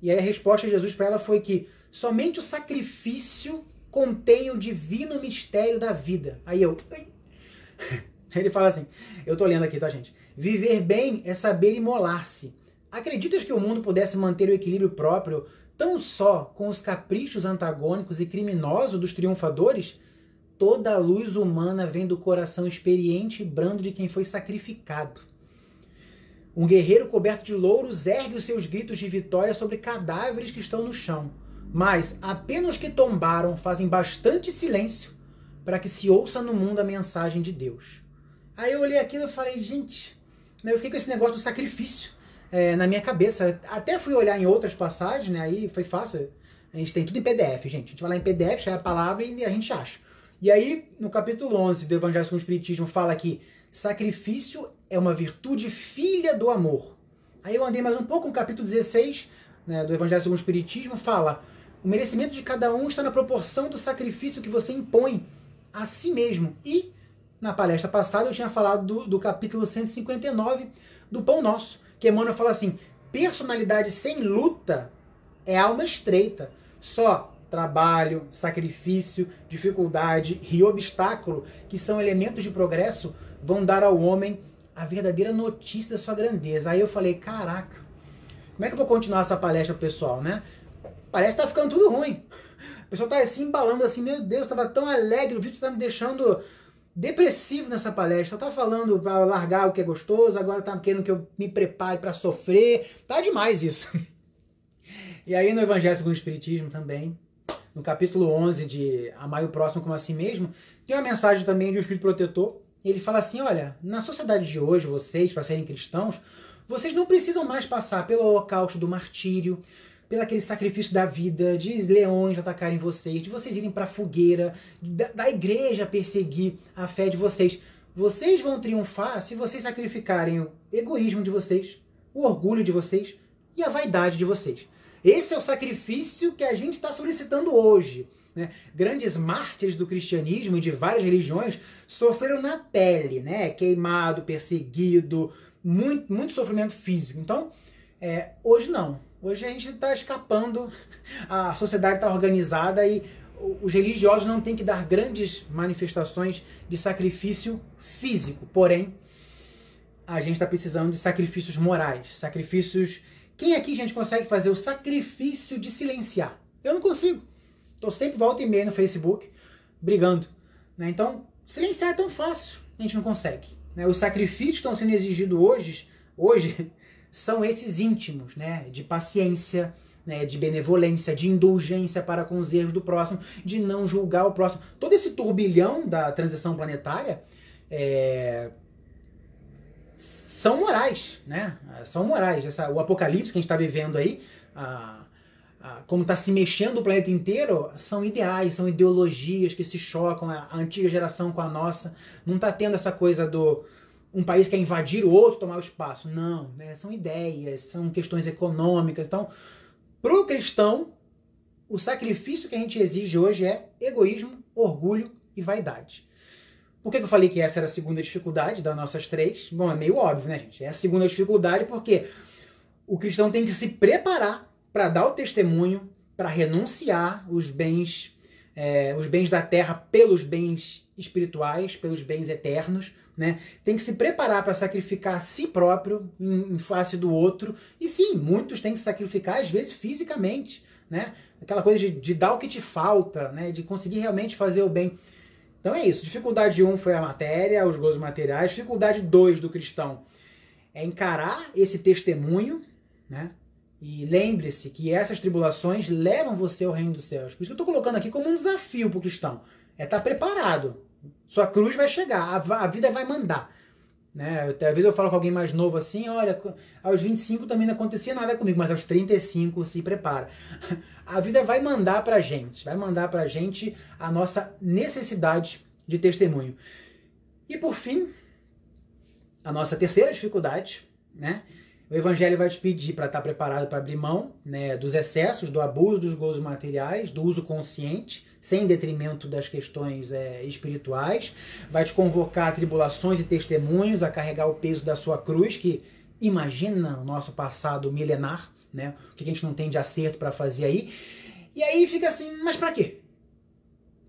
E aí a resposta de Jesus para ela foi que somente o sacrifício contém o divino mistério da vida. Aí ele fala assim, eu tô lendo aqui, tá, gente? Viver bem é saber imolar-se. Acreditas que o mundo pudesse manter o equilíbrio próprio tão só com os caprichos antagônicos e criminosos dos triunfadores? Toda a luz humana vem do coração experiente e brando de quem foi sacrificado. Um guerreiro coberto de louros ergue os seus gritos de vitória sobre cadáveres que estão no chão, mas apenas os que tombaram fazem bastante silêncio para que se ouça no mundo a mensagem de Deus. Aí eu olhei aquilo e falei, gente, eu fiquei com esse negócio do sacrifício na minha cabeça. Até fui olhar em outras passagens, né? Aí foi fácil. A gente tem tudo em PDF, gente. A gente vai lá em PDF, já é a palavra e a gente acha. E aí, no capítulo 11 do Evangelho segundo o Espiritismo, fala que sacrifício é uma virtude filha do amor. Aí eu andei mais um pouco, no capítulo 16, né, do Evangelho segundo o Espiritismo, fala, o merecimento de cada um está na proporção do sacrifício que você impõe a si mesmo. E, na palestra passada, eu tinha falado do capítulo 159 do Pão Nosso, que Emmanuel fala assim, personalidade sem luta é alma estreita. Só trabalho, sacrifício, dificuldade e obstáculo, que são elementos de progresso, vão dar ao homem a verdadeira notícia da sua grandeza. Aí eu falei, caraca, como é que eu vou continuar essa palestra pro pessoal, né? Parece que tá ficando tudo ruim. O pessoal tá assim, embalando assim, meu Deus, tava tão alegre, o vídeo tá me deixando depressivo nessa palestra. Tá falando para largar o que é gostoso, agora tá querendo que eu me prepare para sofrer. Tá demais isso. E aí no Evangelho segundo o Espiritismo também, no capítulo 11 de Amai o Próximo como a si mesmo, tem uma mensagem também de um Espírito Protetor. Ele fala assim, olha, na sociedade de hoje, vocês, para serem cristãos, vocês não precisam mais passar pelo holocausto do martírio, pelo aquele sacrifício da vida, de leões atacarem vocês, de vocês irem para a fogueira, da igreja perseguir a fé de vocês. Vocês vão triunfar se vocês sacrificarem o egoísmo de vocês, o orgulho de vocês e a vaidade de vocês. Esse é o sacrifício que a gente está solicitando hoje, né? Grandes mártires do cristianismo e de várias religiões sofreram na pele, né? Queimado, perseguido, muito sofrimento físico. Então, hoje não. Hoje a gente está escapando, a sociedade está organizada e os religiosos não têm que dar grandes manifestações de sacrifício físico. Porém, a gente está precisando de sacrifícios morais, sacrifícios... Quem aqui, gente, consegue fazer o sacrifício de silenciar? Eu não consigo. Estou sempre volta e meia no Facebook, brigando. Né? Então, silenciar é tão fácil, a gente não consegue. Né? Os sacrifícios que estão sendo exigidos hoje são esses íntimos, né? De paciência, né? De benevolência, de indulgência para com os erros do próximo, de não julgar o próximo. Todo esse turbilhão da transição planetária são morais, né? São morais. O apocalipse que a gente está vivendo aí, como está se mexendo o planeta inteiro, são ideais, são ideologias que se chocam, a antiga geração com a nossa. Não está tendo essa coisa do um país quer invadir o outro, tomar o espaço. Não, né? São ideias, são questões econômicas. Então, para o cristão, o sacrifício que a gente exige hoje é egoísmo, orgulho e vaidade. Por que eu falei que essa era a segunda dificuldade das nossas três? Bom, é meio óbvio, né, gente? É a segunda dificuldade porque o cristão tem que se preparar para dar o testemunho, para renunciar os bens da terra pelos bens espirituais, pelos bens eternos, né? Tem que se preparar para sacrificar a si próprio em face do outro. E sim, muitos têm que sacrificar, às vezes, fisicamente, né? Aquela coisa de dar o que te falta, né? De conseguir realmente fazer o bem. Então é isso. Dificuldade 1 foi a matéria, os gozos materiais. Dificuldade 2 do cristão é encarar esse testemunho, né? E lembre-se que essas tribulações levam você ao reino dos céus. Por isso que eu estou colocando aqui como um desafio para o cristão. É estar preparado. Sua cruz vai chegar, a vida vai mandar. Né? Às vezes eu falo com alguém mais novo assim, olha, aos 25 também não acontecia nada comigo, mas aos 35 se prepara. A vida vai mandar pra gente, a nossa necessidade de testemunho. E por fim, a nossa terceira dificuldade, né? O Evangelho vai te pedir para estar preparado para abrir mão, né, dos excessos, do abuso dos gozos materiais, do uso consciente, sem detrimento das questões espirituais. Vai te convocar a tribulações e testemunhos, a carregar o peso da sua cruz, que imagina o nosso passado milenar, né, o que a gente não tem de acerto para fazer aí. E aí fica assim, mas para quê?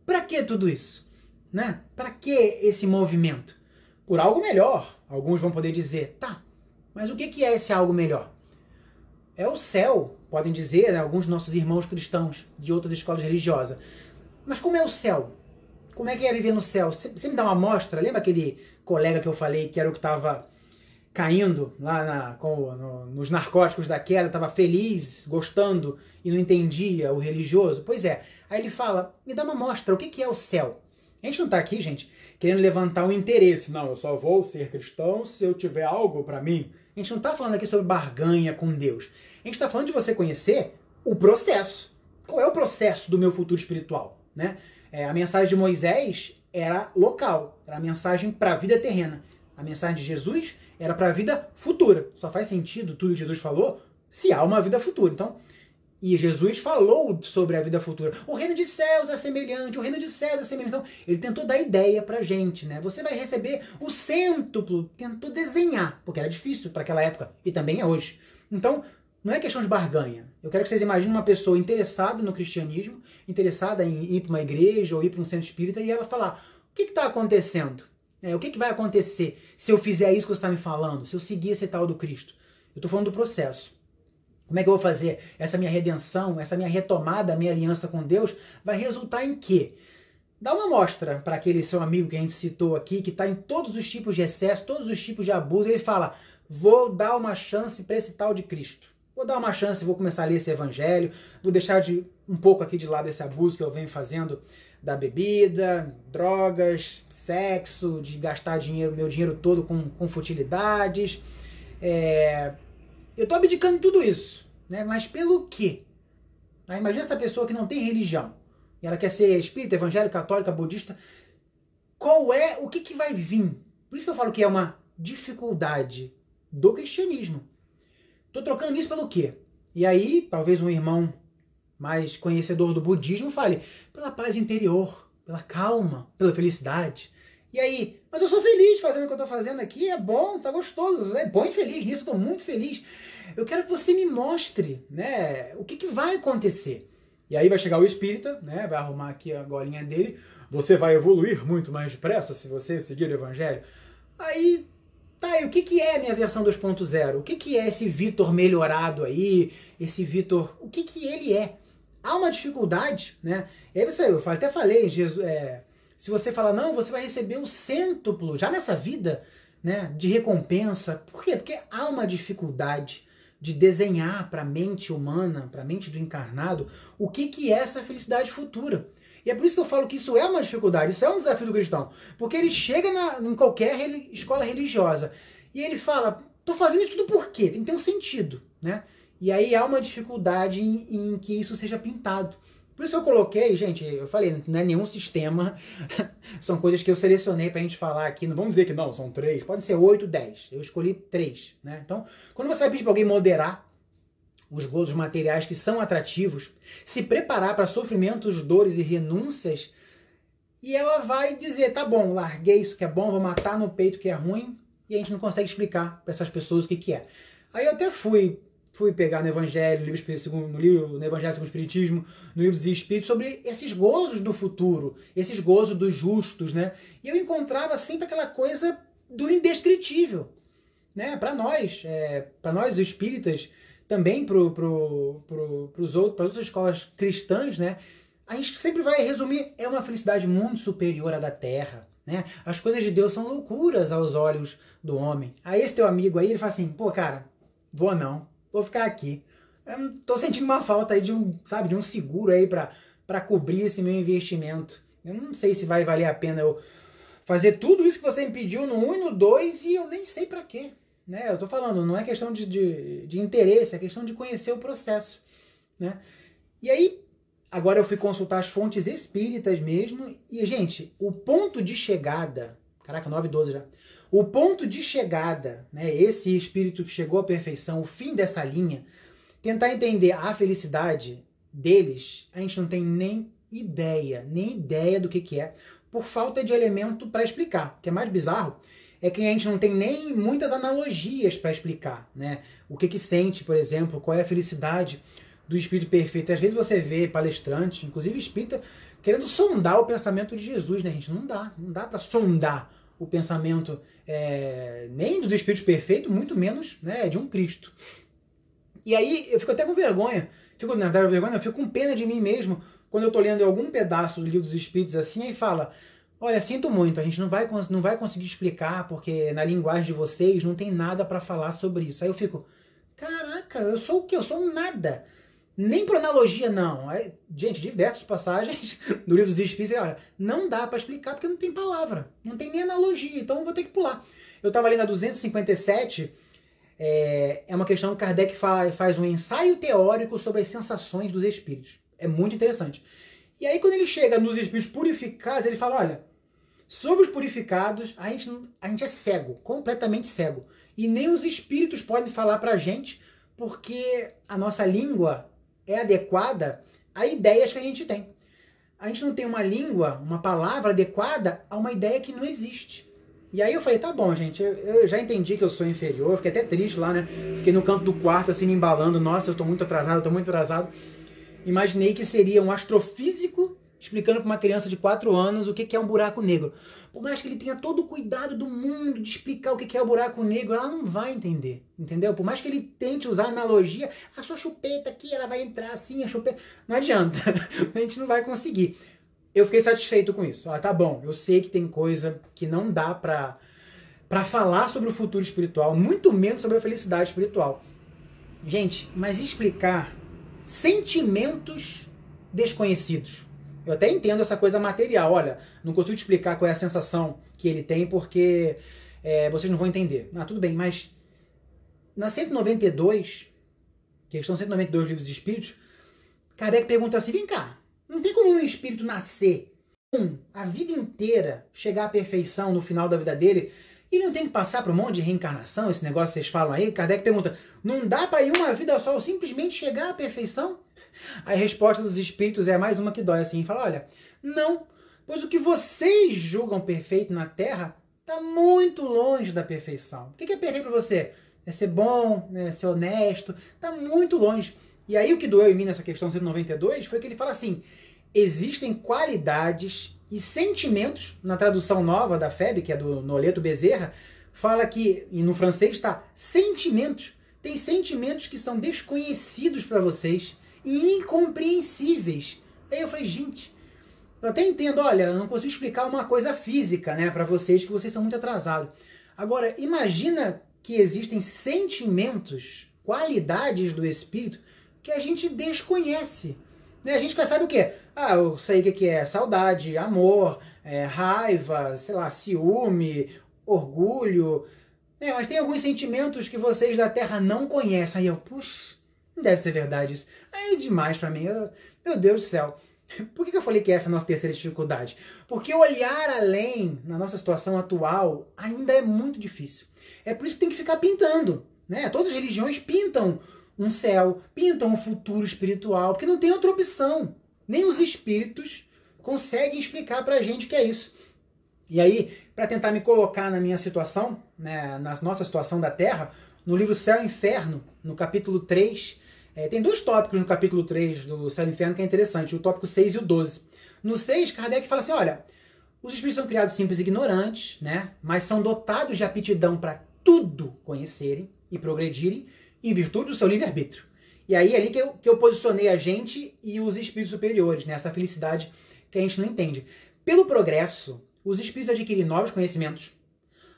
Para que tudo isso? Né? Para que esse movimento? Por algo melhor. Alguns vão poder dizer, tá, mas o que é esse algo melhor? É o céu, podem dizer, né, alguns nossos irmãos cristãos de outras escolas religiosas. Mas como é o céu? Como é que é viver no céu? Você me dá uma amostra? Lembra aquele colega que eu falei que era o que estava caindo lá nos narcóticos da queda, estava feliz, gostando e não entendia o religioso? Pois é. Aí ele fala, me dá uma amostra, o que é o céu? A gente não está aqui, gente, querendo levantar um interesse. Não, eu só vou ser cristão se eu tiver algo para mim. A gente não está falando aqui sobre barganha com Deus. A gente está falando de você conhecer o processo. Qual é o processo do meu futuro espiritual? Né? A mensagem de Moisés era local, era a mensagem para a vida terrena. A mensagem de Jesus era para a vida futura. Só faz sentido tudo que Jesus falou se há uma vida futura. Então, e Jesus falou sobre a vida futura. O reino de céus é semelhante, o reino de céus é semelhante. Então, ele tentou dar ideia pra gente, né? Você vai receber o cêntuplo, tentou desenhar, porque era difícil para aquela época, e também é hoje. Então, não é questão de barganha. Eu quero que vocês imaginem uma pessoa interessada no cristianismo, interessada em ir para uma igreja ou ir para um centro espírita, e ela falar, o que está acontecendo? O que vai acontecer se eu fizer isso que você está me falando? Se eu seguir esse tal do Cristo? Eu estou falando do processo. Como é que eu vou fazer essa minha redenção, essa minha retomada, a minha aliança com Deus, vai resultar em quê? Dá uma amostra para aquele seu amigo que a gente citou aqui, que está em todos os tipos de excesso, todos os tipos de abuso. Ele fala, vou dar uma chance para esse tal de Cristo. Vou dar uma chance, vou começar a ler esse evangelho, vou deixar um pouco aqui de lado esse abuso que eu venho fazendo da bebida, drogas, sexo, de gastar meu dinheiro todo com futilidades. Eu estou abdicando de tudo isso, né? Mas pelo quê? Imagina essa pessoa que não tem religião, e ela quer ser espírita, evangélica, católica, budista. O que vai vir? Por isso que eu falo que é uma dificuldade do cristianismo. Estou trocando isso pelo quê? E aí, talvez um irmão mais conhecedor do budismo fale, pela paz interior, pela calma, pela felicidade. E aí, mas eu sou feliz fazendo o que eu estou fazendo aqui, é bom, tá gostoso, é bom e feliz, nisso eu estou muito feliz. Eu quero que você me mostre, né, o que vai acontecer. E aí vai chegar o espírita, né, vai arrumar aqui a golinha dele, você vai evoluir muito mais depressa se você seguir o evangelho. Aí, tá, e o que é a minha versão 2.0? O que é esse Vitor melhorado aí, esse Vitor, o que ele é? Há uma dificuldade, né? E aí você, eu até falei, Jesus, se você falar, não, você vai receber o cêntuplo, já nessa vida, né, de recompensa. Por quê? Porque há uma dificuldade de desenhar para a mente humana, para a mente do encarnado, o que é essa felicidade futura. E é por isso que eu falo que isso é uma dificuldade, isso é um desafio do cristão. Porque ele chega em qualquer escola religiosa e ele fala, tô fazendo isso tudo por quê? Tem que ter um sentido, né? E aí há uma dificuldade em que isso seja pintado. Por isso eu coloquei, gente, eu falei, não é nenhum sistema, são coisas que eu selecionei pra gente falar aqui, não vamos dizer que não, são 3, pode ser 8, 10, eu escolhi 3, né? Então, quando você vai pedir pra alguém moderar os gozos materiais que são atrativos, se preparar para sofrimentos, dores e renúncias, e ela vai dizer, tá bom, larguei isso que é bom, vou matar no peito que é ruim, e a gente não consegue explicar para essas pessoas o que é. Aí eu até fui pegar no Evangelho, no Evangelho segundo o Espiritismo, no livro dos Espíritos, sobre esses gozos do futuro, esses gozos dos justos, né? E eu encontrava sempre aquela coisa do indescritível, né? Para nós espíritas, também para as outras escolas cristãs, né? A gente sempre vai resumir, é uma felicidade muito superior à da Terra, né? As coisas de Deus são loucuras aos olhos do homem. Aí esse teu amigo aí, ele fala assim, pô, cara, vou ficar aqui. Eu tô sentindo uma falta aí de um seguro aí para cobrir esse meu investimento. Eu não sei se vai valer a pena eu fazer tudo isso que você me pediu no 1 e no 2 e eu nem sei para quê. Né? Eu tô falando, não é questão de interesse, é questão de conhecer o processo. Né? E aí, agora eu fui consultar as fontes espíritas mesmo, e, gente, o ponto de chegada, caraca, 9h12 já, o ponto de chegada, né, esse espírito que chegou à perfeição, o fim dessa linha, tentar entender a felicidade deles, a gente não tem nem ideia do que é, por falta de elemento para explicar. O que é mais bizarro é que a gente não tem nem muitas analogias para explicar, né? O que sente, por exemplo, qual é a felicidade do espírito perfeito. Às vezes você vê palestrante, inclusive espírita, querendo sondar o pensamento de Jesus, né, gente? Não dá para sondar o pensamento nem do espírito perfeito, muito menos, né, de um Cristo. E aí eu fico até com vergonha, eu fico com pena de mim mesmo quando eu estou lendo algum pedaço do livro dos Espíritos assim, aí fala, olha, sinto muito, a gente não vai conseguir explicar porque na linguagem de vocês não tem nada para falar sobre isso. Aí eu fico, caraca, eu sou o quê? Eu sou um nada. Nem por analogia, não. Gente, diversas passagens do livro dos Espíritos, olha, não dá para explicar porque não tem palavra, não tem nem analogia, então eu vou ter que pular. Eu estava ali na 257, é uma questão que Kardec faz um ensaio teórico sobre as sensações dos espíritos. É muito interessante. E aí, quando ele chega nos espíritos purificados, ele fala, olha, sobre os purificados, a gente é cego, completamente cego. E nem os espíritos podem falar pra gente, porque a nossa língua é adequada a ideias que a gente tem. A gente não tem uma língua, uma palavra adequada a uma ideia que não existe. E aí eu falei, tá bom, gente, eu já entendi que eu sou inferior, fiquei até triste lá, né? Fiquei no canto do quarto, assim, me embalando, nossa, eu tô muito atrasado. Imaginei que seria um astrofísico explicando para uma criança de 4 anos o que é um buraco negro. Por mais que ele tenha todo o cuidado do mundo de explicar o que é o buraco negro, ela não vai entender, entendeu? Por mais que ele tente usar analogia, a sua chupeta aqui, ela vai entrar assim, a chupeta... Não adianta, a gente não vai conseguir. Eu fiquei satisfeito com isso. Tá bom, eu sei que tem coisa que não dá para falar sobre o futuro espiritual, muito menos sobre a felicidade espiritual. Gente, mas explicar sentimentos desconhecidos. Eu até entendo essa coisa material. Olha, não consigo te explicar qual é a sensação que ele tem porque vocês não vão entender. Tudo bem, mas na 192, questão 192 livros de espíritos, Kardec pergunta assim, vem cá, não tem como um espírito nascer a vida inteira, chegar à perfeição no final da vida dele, e não tem que passar por um monte de reencarnação, esse negócio que vocês falam aí? Kardec pergunta, não dá para ir uma vida só simplesmente chegar à perfeição? A resposta dos espíritos é mais uma que dói assim, fala, olha, pois o que vocês julgam perfeito na Terra está muito longe da perfeição. O que é perfeito para você? É ser bom, é ser honesto, está muito longe. E aí o que doeu em mim nessa questão 192 foi que ele fala assim, existem qualidades e sentimentos, na tradução nova da FEB, que é do Noleto Bezerra, fala que, e no francês está, sentimentos. Tem sentimentos que são desconhecidos para vocês e incompreensíveis. Aí eu falei, gente, eu até entendo, olha, eu não consigo explicar uma coisa física, né, para vocês, que vocês são muito atrasados. Agora, imagina que existem sentimentos, qualidades do espírito que a gente desconhece. Né? A gente quer saber o quê? Ah, eu sei o que é saudade, amor, raiva, sei lá, ciúme, orgulho. Mas tem alguns sentimentos que vocês da Terra não conhecem. Aí eu, puxa, não deve ser verdade isso. Aí é demais pra mim. Meu Deus do céu. Por que eu falei que essa é a nossa terceira dificuldade? Porque olhar além, na nossa situação atual, ainda é muito difícil. É por isso que tem que ficar pintando. Né? Todas as religiões pintam um céu, pintam um futuro espiritual, porque não tem outra opção. Nem os espíritos conseguem explicar pra gente o que é isso. E aí, para tentar me colocar na minha situação, né, na nossa situação da Terra, no livro Céu e Inferno, no capítulo 3, tem dois tópicos no capítulo 3 do Céu e Inferno que é interessante, o tópico 6 e o 12. No 6, Kardec fala assim, olha, os espíritos são criados simples e ignorantes, né, mas são dotados de aptidão para tudo conhecerem e progredirem em virtude do seu livre-arbítrio. E aí é ali que eu posicionei a gente e os espíritos superiores, nessa felicidade que a gente não entende. Pelo progresso, os espíritos adquirem novos conhecimentos,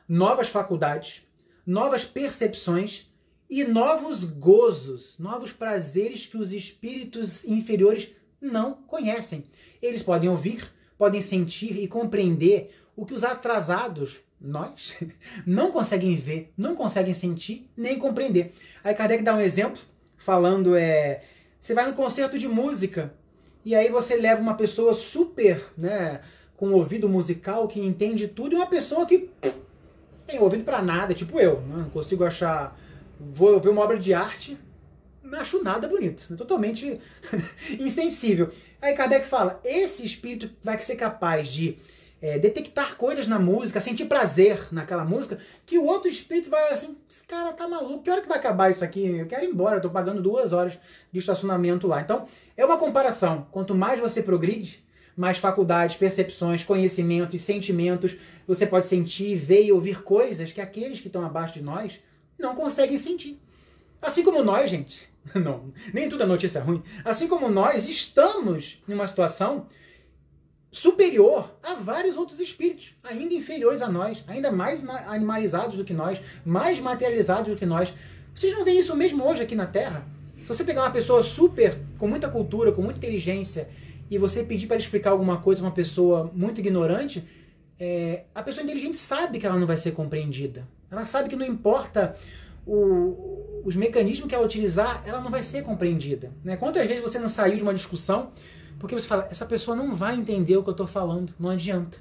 novas faculdades, novas percepções e novos gozos, novos prazeres que os espíritos inferiores não conhecem. Eles podem ouvir, podem sentir e compreender o que os atrasados, nós, não conseguem ver, não conseguem sentir, nem compreender. Aí Kardec dá um exemplo, falando, você vai no concerto de música, e aí você leva uma pessoa super, né, com ouvido musical, que entende tudo, e uma pessoa que tem ouvido para nada, tipo eu, né? Não consigo achar, vou ver uma obra de arte, não acho nada bonito, né? Totalmente insensível. Aí Kardec fala, esse espírito vai ser capaz de detectar coisas na música, sentir prazer naquela música, que o outro espírito vai assim, esse cara tá maluco, que hora que vai acabar isso aqui? Eu quero ir embora, eu tô pagando 2 horas de estacionamento lá. Então, é uma comparação. Quanto mais você progride, mais faculdades, percepções, conhecimentos, sentimentos, você pode sentir, ver e ouvir coisas que aqueles que estão abaixo de nós não conseguem sentir. Assim como nós, gente, não, nem tudo é notícia ruim, assim como nós estamos em uma situação superior a vários outros espíritos, ainda inferiores a nós, ainda mais animalizados do que nós, mais materializados do que nós. Vocês não veem isso mesmo hoje aqui na Terra? Se você pegar uma pessoa super, com muita cultura, com muita inteligência, e você pedir para explicar alguma coisa a uma pessoa muito ignorante, a pessoa inteligente sabe que ela não vai ser compreendida. Ela sabe que não importa os mecanismos que ela utilizar, ela não vai ser compreendida. Né? Quantas vezes você não saiu de uma discussão porque você fala, essa pessoa não vai entender o que eu estou falando, não adianta.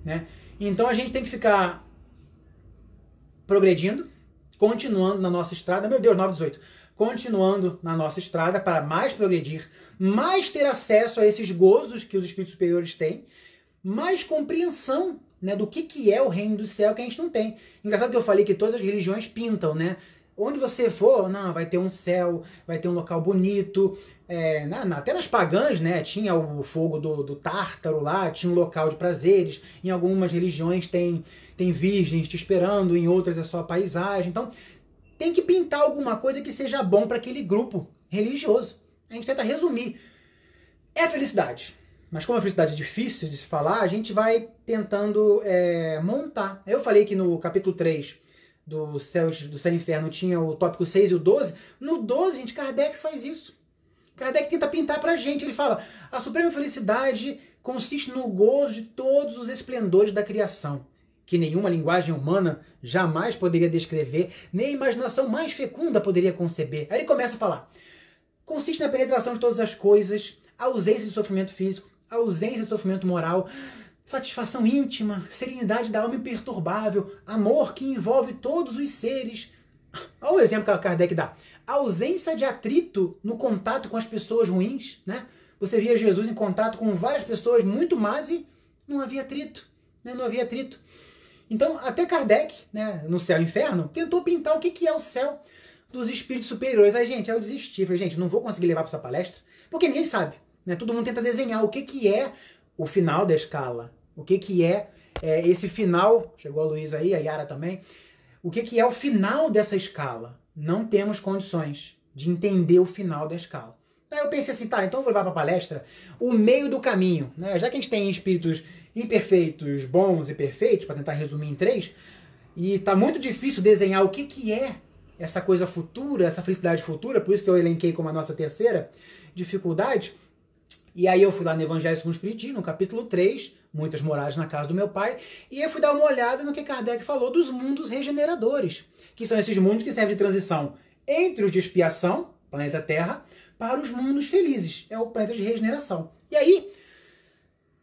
Né? Então a gente tem que ficar progredindo, continuando na nossa estrada, meu Deus, 9:18, continuando na nossa estrada para mais progredir, mais ter acesso a esses gozos que os espíritos superiores têm, mais compreensão, né, do que é o reino do céu que a gente não tem. Engraçado que eu falei que todas as religiões pintam, né? Onde você for, não, vai ter um céu, vai ter um local bonito. Até nas pagãs, né, tinha o fogo do Tártaro lá, tinha um local de prazeres. Em algumas religiões tem virgens te esperando, em outras é só a paisagem. Então, tem que pintar alguma coisa que seja bom para aquele grupo religioso. A gente tenta resumir. É felicidade. Mas como a felicidade é difícil de se falar, a gente vai tentando montar. Eu falei que no capítulo 3 do Céu e Inferno tinha o tópico 6 e o 12. No 12, gente, Kardec faz isso. Kardec tenta pintar pra gente. Ele fala, a suprema felicidade consiste no gozo de todos os esplendores da criação, que nenhuma linguagem humana jamais poderia descrever, nem a imaginação mais fecunda poderia conceber. Aí ele começa a falar, consiste na penetração de todas as coisas, ausência de sofrimento físico, ausência de sofrimento moral, satisfação íntima, serenidade da alma imperturbável, amor que envolve todos os seres. Olha o exemplo que a Kardec dá. Ausência de atrito no contato com as pessoas ruins, né? Você via Jesus em contato com várias pessoas muito más e Não havia atrito, né? Não havia atrito. Então, até Kardec, né, no Céu e Inferno, tentou pintar o que é o céu dos espíritos superiores. Aí, gente, eu desisti. Falei, gente, não vou conseguir levar para essa palestra, porque ninguém sabe. Né? Todo mundo tenta desenhar o que é o final da escala. O que é esse final. Chegou a Luísa aí, a Yara também. O que é o final dessa escala? Não temos condições de entender o final da escala. Aí eu pensei assim, tá, então eu vou levar para a palestra o meio do caminho. Né? Já que a gente tem espíritos imperfeitos, bons e perfeitos, para tentar resumir em 3, e tá muito difícil desenhar o que é essa coisa futura, essa felicidade futura, por isso que eu elenquei como a nossa terceira dificuldade. E aí eu fui lá no Evangelho segundo o Espiritismo, no capítulo 3, Muitas Moradas na Casa do Meu Pai, e eu fui dar uma olhada no que Kardec falou dos mundos regeneradores, que são esses mundos que servem de transição entre os de expiação, planeta Terra, para os mundos felizes, é o planeta de regeneração. E aí,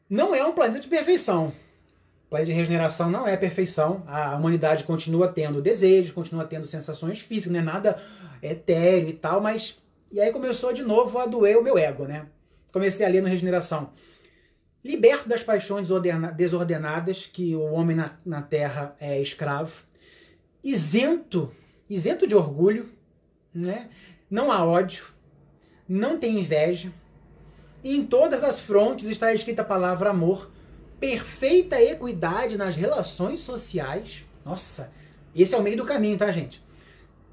não é um planeta de perfeição. O planeta de regeneração não é perfeição. A humanidade continua tendo desejos, continua tendo sensações físicas, não é nada etéreo e tal, mas... E aí começou de novo a doer o meu ego, né? Comecei a ler no Regeneração. Liberto das paixões desordenadas, que o homem na Terra é escravo. Isento de orgulho, né? Não há ódio, não tem inveja. E em todas as frontes está escrita a palavra amor, perfeita equidade nas relações sociais. Nossa, esse é o meio do caminho, tá, gente?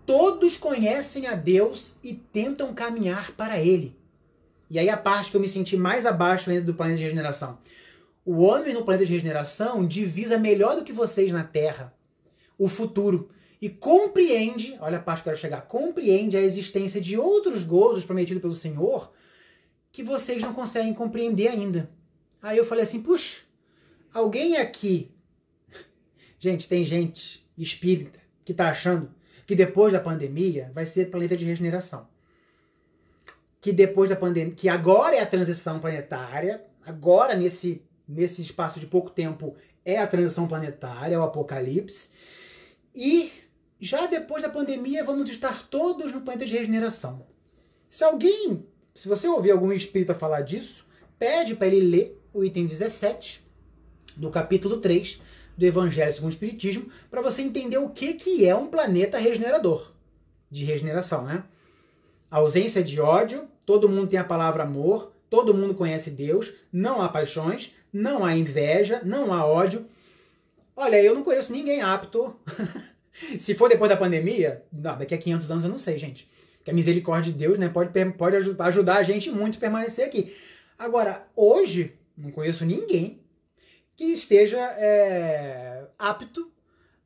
Todos conhecem a Deus e tentam caminhar para Ele. E aí a parte que eu me senti mais abaixo ainda do planeta de regeneração. O homem no planeta de regeneração divisa melhor do que vocês na Terra o futuro. E compreende, olha a parte que eu quero chegar, compreende a existência de outros gozos prometidos pelo Senhor que vocês não conseguem compreender ainda. Aí eu falei assim, puxa, alguém aqui... Gente, tem gente espírita que está achando que depois da pandemia vai ser planeta de regeneração. Que depois da pandemia, que agora é a transição planetária, agora nesse espaço de pouco tempo é a transição planetária, é o apocalipse, e já depois da pandemia vamos estar todos no planeta de regeneração. Se você ouvir algum espírita falar disso, pede para ele ler o item 17 do capítulo 3 do Evangelho segundo o Espiritismo, para você entender o que é um planeta regenerador, de regeneração, né? A ausência de ódio, todo mundo tem a palavra amor, todo mundo conhece Deus, não há paixões, não há inveja, não há ódio. Olha, eu não conheço ninguém apto. Se for depois da pandemia, daqui a 500 anos eu não sei, gente. Que a misericórdia de Deus, né, pode ajudar a gente muito a permanecer aqui. Agora, hoje, não conheço ninguém que esteja apto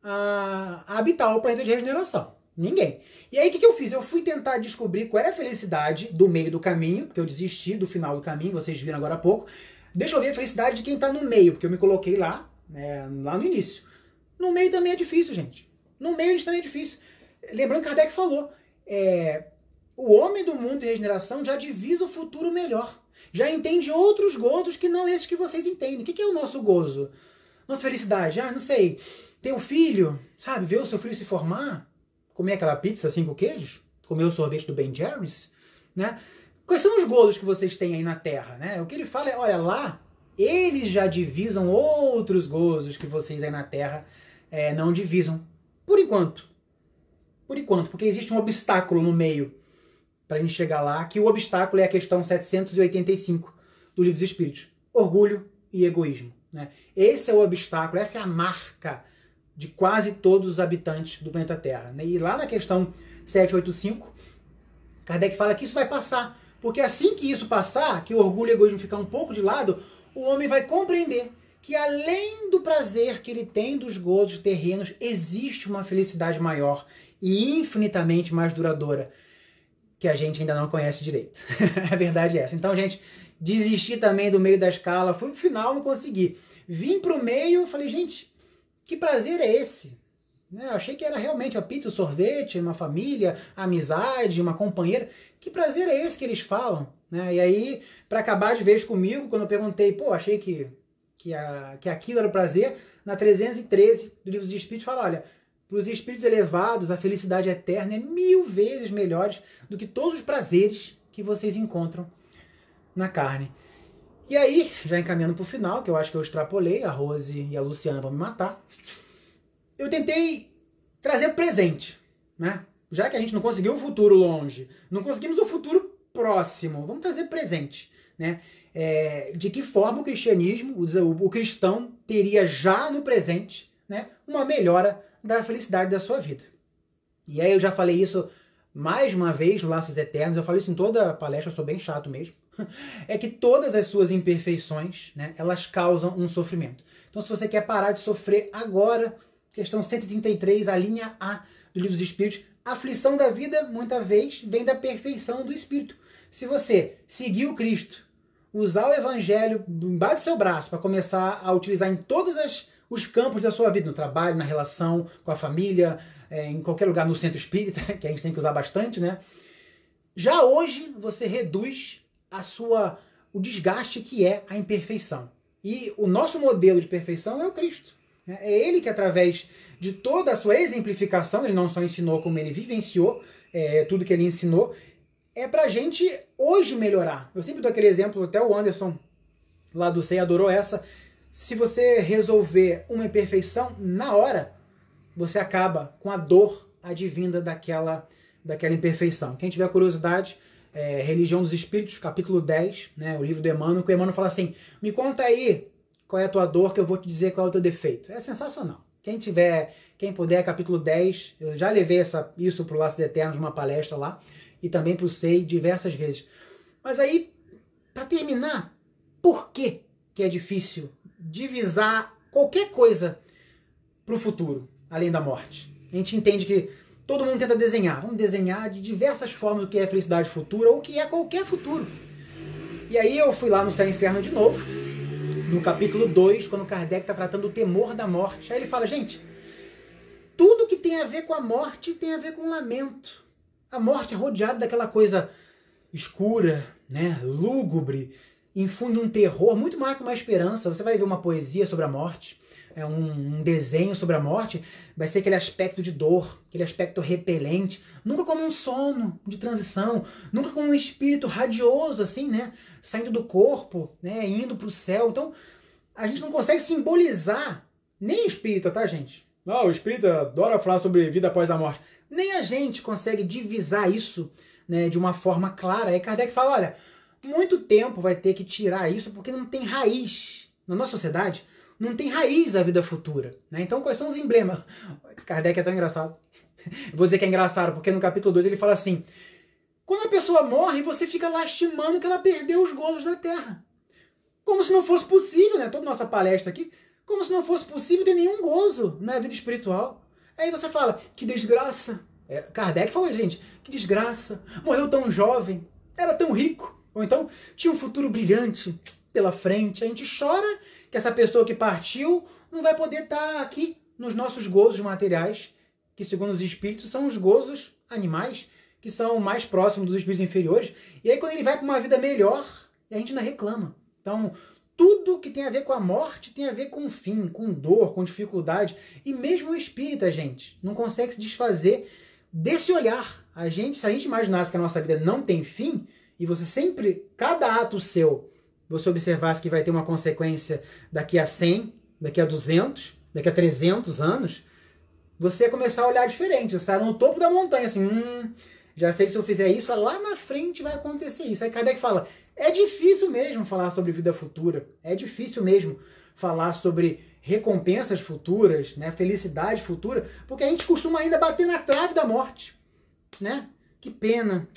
a habitar o planeta de regeneração. Ninguém. E aí o que eu fiz? Eu fui tentar descobrir qual era a felicidade do meio do caminho, porque eu desisti do final do caminho, vocês viram agora há pouco. Deixa eu ver a felicidade de quem está no meio, porque eu me coloquei lá no início. No meio também é difícil, gente. No meio a gente também é difícil. Lembrando que Kardec falou, o homem do mundo de regeneração já divisa o futuro melhor. Já entende outros gozos que não esses que vocês entendem. O que é o nosso gozo? Nossa felicidade? Não sei. Ter um filho, sabe? Ver o seu filho se formar, comer aquela pizza 5 queijos, comer o sorvete do Ben Jerry's, né? Quais são os gozos que vocês têm aí na Terra, né? O que ele fala é, olha lá, eles já divisam outros gozos que vocês aí na Terra não divisam. Por enquanto. Por enquanto, porque existe um obstáculo no meio para a gente chegar lá, que o obstáculo é a questão 785 do Livro dos Espíritos. Orgulho e egoísmo, né? Esse é o obstáculo, essa é a marca de quase todos os habitantes do planeta Terra, né? E lá na questão 785, Kardec fala que isso vai passar, porque assim que isso passar, que o orgulho e o egoísmo ficar um pouco de lado, o homem vai compreender que além do prazer que ele tem dos gozos terrenos, existe uma felicidade maior e infinitamente mais duradoura, que a gente ainda não conhece direito. A verdade é essa. Então, gente, desisti também do meio da escala, fui pro final, não consegui. Vim pro meio, falei, gente, que prazer é esse? Eu achei que era realmente a pizza, o sorvete, uma família, amizade, uma companheira. Que prazer é esse que eles falam? E aí, para acabar de vez comigo, quando eu perguntei, achei que aquilo era o prazer, na 313 do Livro dos Espíritos fala, olha, para os espíritos elevados, a felicidade eterna é 1000 vezes melhor do que todos os prazeres que vocês encontram na carne. E aí, já encaminhando para o final, que eu acho que eu extrapolei, a Rose e a Luciana vão me matar, eu tentei trazer presente, né? Já que a gente não conseguiu o futuro longe, não conseguimos o futuro próximo, vamos trazer presente, né? De que forma o cristianismo, o cristão, teria já no presente, né, uma melhora da felicidade da sua vida. E aí eu já falei isso mais uma vez no Laços Eternos, eu falo isso em toda a palestra, eu sou bem chato mesmo, é que todas as suas imperfeições, né, elas causam um sofrimento. Então se você quer parar de sofrer agora, questão 133, a linha A do Livro dos Espíritos, a aflição da vida, muitas vezes, vem da perfeição do Espírito. Se você seguir o Cristo, usar o Evangelho embaixo do seu braço para começar a utilizar em todos os campos da sua vida, no trabalho, na relação com a família, em qualquer lugar, no centro espírita, que a gente tem que usar bastante, né? Já hoje você reduz o desgaste que é a imperfeição. E o nosso modelo de perfeição é o Cristo. É ele que, através de toda a sua exemplificação, ele não só ensinou como ele vivenciou, tudo que ele ensinou, é pra gente hoje melhorar. Eu sempre dou aquele exemplo, até o Anderson lá do SEI adorou essa. Se você resolver uma imperfeição, na hora, você acaba com a dor advinda daquela imperfeição. Quem tiver curiosidade, Religião dos Espíritos, capítulo 10, né, o livro do Emmanuel, que o Emmanuel fala assim, me conta aí qual é a tua dor que eu vou te dizer qual é o teu defeito. É sensacional. Quem puder, capítulo 10, eu já levei isso para o Laços Eternos, numa palestra lá, e também para o SEI diversas vezes. Mas aí, para terminar, por que é difícil divisar qualquer coisa para o futuro, além da morte? A gente entende que todo mundo tenta desenhar. Vamos desenhar de diversas formas o que é felicidade futura ou o que é qualquer futuro. E aí eu fui lá no Céu e Inferno de novo, no capítulo 2, quando Kardec está tratando do temor da morte. Aí ele fala, gente, tudo que tem a ver com a morte tem a ver com lamento. A morte é rodeada daquela coisa escura, né, lúgubre, infunde um terror muito mais que uma esperança. Você vai ver uma poesia sobre a morte, um desenho sobre a morte, vai ser aquele aspecto de dor, aquele aspecto repelente, nunca como um sono de transição, nunca como um espírito radioso, assim, né, saindo do corpo, né, indo para o céu. Então, a gente não consegue simbolizar, nem espírita, tá, gente? Não, o espírita adora falar sobre vida após a morte. Nem a gente consegue divisar isso, né, de uma forma clara. Aí Kardec fala, olha, muito tempo vai ter que tirar isso porque não tem raiz. Na nossa sociedade, não tem raiz a vida futura, né? Então, quais são os emblemas? Kardec é tão engraçado. Vou dizer que é engraçado, porque no capítulo 2 ele fala assim, quando a pessoa morre, você fica lastimando que ela perdeu os gozos da terra. Como se não fosse possível, né? Toda nossa palestra aqui, como se não fosse possível ter nenhum gozo na vida espiritual. Aí você fala, que desgraça. Kardec falou, gente, que desgraça. Morreu tão jovem, era tão rico. Ou então, tinha um futuro brilhante pela frente. A gente chora que essa pessoa que partiu não vai poder estar aqui nos nossos gozos materiais, que segundo os espíritos são os gozos animais, que são mais próximos dos espíritos inferiores. E aí quando ele vai para uma vida melhor, a gente ainda reclama. Então, tudo que tem a ver com a morte tem a ver com fim, com dor, com dificuldade. E mesmo o espírita, gente, não consegue se desfazer desse olhar. Se a gente imaginasse que a nossa vida não tem fim, e você sempre, cada ato seu, você observasse que vai ter uma consequência daqui a 100, daqui a 200, daqui a 300 anos, você ia começar a olhar diferente. Você está no topo da montanha, assim, já sei que se eu fizer isso, lá na frente vai acontecer isso. Aí Kardec fala, é difícil mesmo falar sobre vida futura, é difícil mesmo falar sobre recompensas futuras, né, felicidade futura, porque a gente costuma ainda bater na trave da morte, né? Que pena.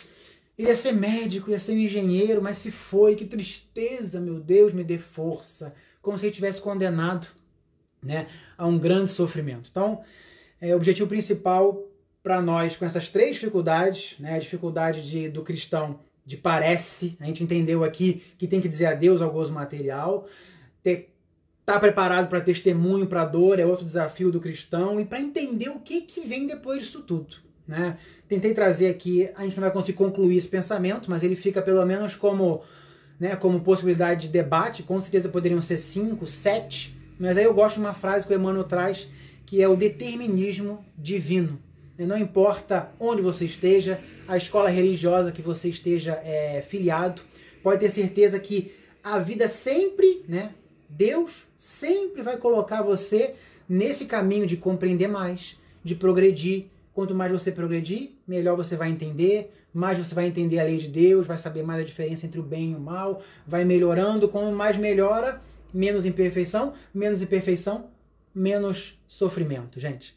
Ele ia ser médico, ia ser um engenheiro, mas se foi, que tristeza, meu Deus, me dê força. Como se ele tivesse condenado, né, a um grande sofrimento. Então, o objetivo principal para nós, com essas três dificuldades, né, a dificuldade do cristão, de parece, a gente entendeu aqui que tem que dizer adeus ao gozo material, tá preparado para testemunho, para dor, é outro desafio do cristão, e para entender o que vem depois disso tudo. Né? Tentei trazer aqui, a gente não vai conseguir concluir esse pensamento, mas ele fica pelo menos como possibilidade de debate, com certeza poderiam ser 5, 7, mas aí eu gosto de uma frase que o Emmanuel traz, que é o determinismo divino. Não importa onde você esteja, a escola religiosa que você esteja filiado, pode ter certeza que a vida sempre, né? Deus sempre vai colocar você nesse caminho de compreender mais, de progredir. Quanto mais você progredir, melhor você vai entender, mais você vai entender a lei de Deus, vai saber mais a diferença entre o bem e o mal, vai melhorando. Quanto mais melhora, menos imperfeição, menos sofrimento, gente.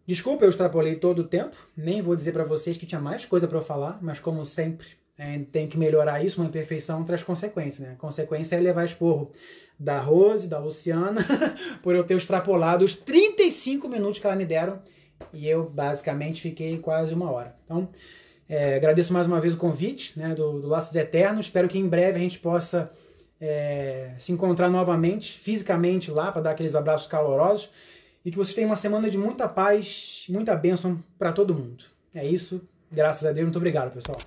Desculpa, eu extrapolei todo o tempo, nem vou dizer para vocês que tinha mais coisa para eu falar, mas como sempre, tem que melhorar isso, uma imperfeição traz consequência, né? A consequência é levar esporro da Rose, da Luciana, por eu ter extrapolado os 35 minutos que ela me deram, e eu basicamente fiquei quase 1 hora. Então, agradeço mais uma vez o convite, né, do Laços Eternos, espero que em breve a gente possa se encontrar novamente, fisicamente lá, para dar aqueles abraços calorosos, e que vocês tenham uma semana de muita paz, muita bênção para todo mundo. É isso, graças a Deus, muito obrigado, pessoal.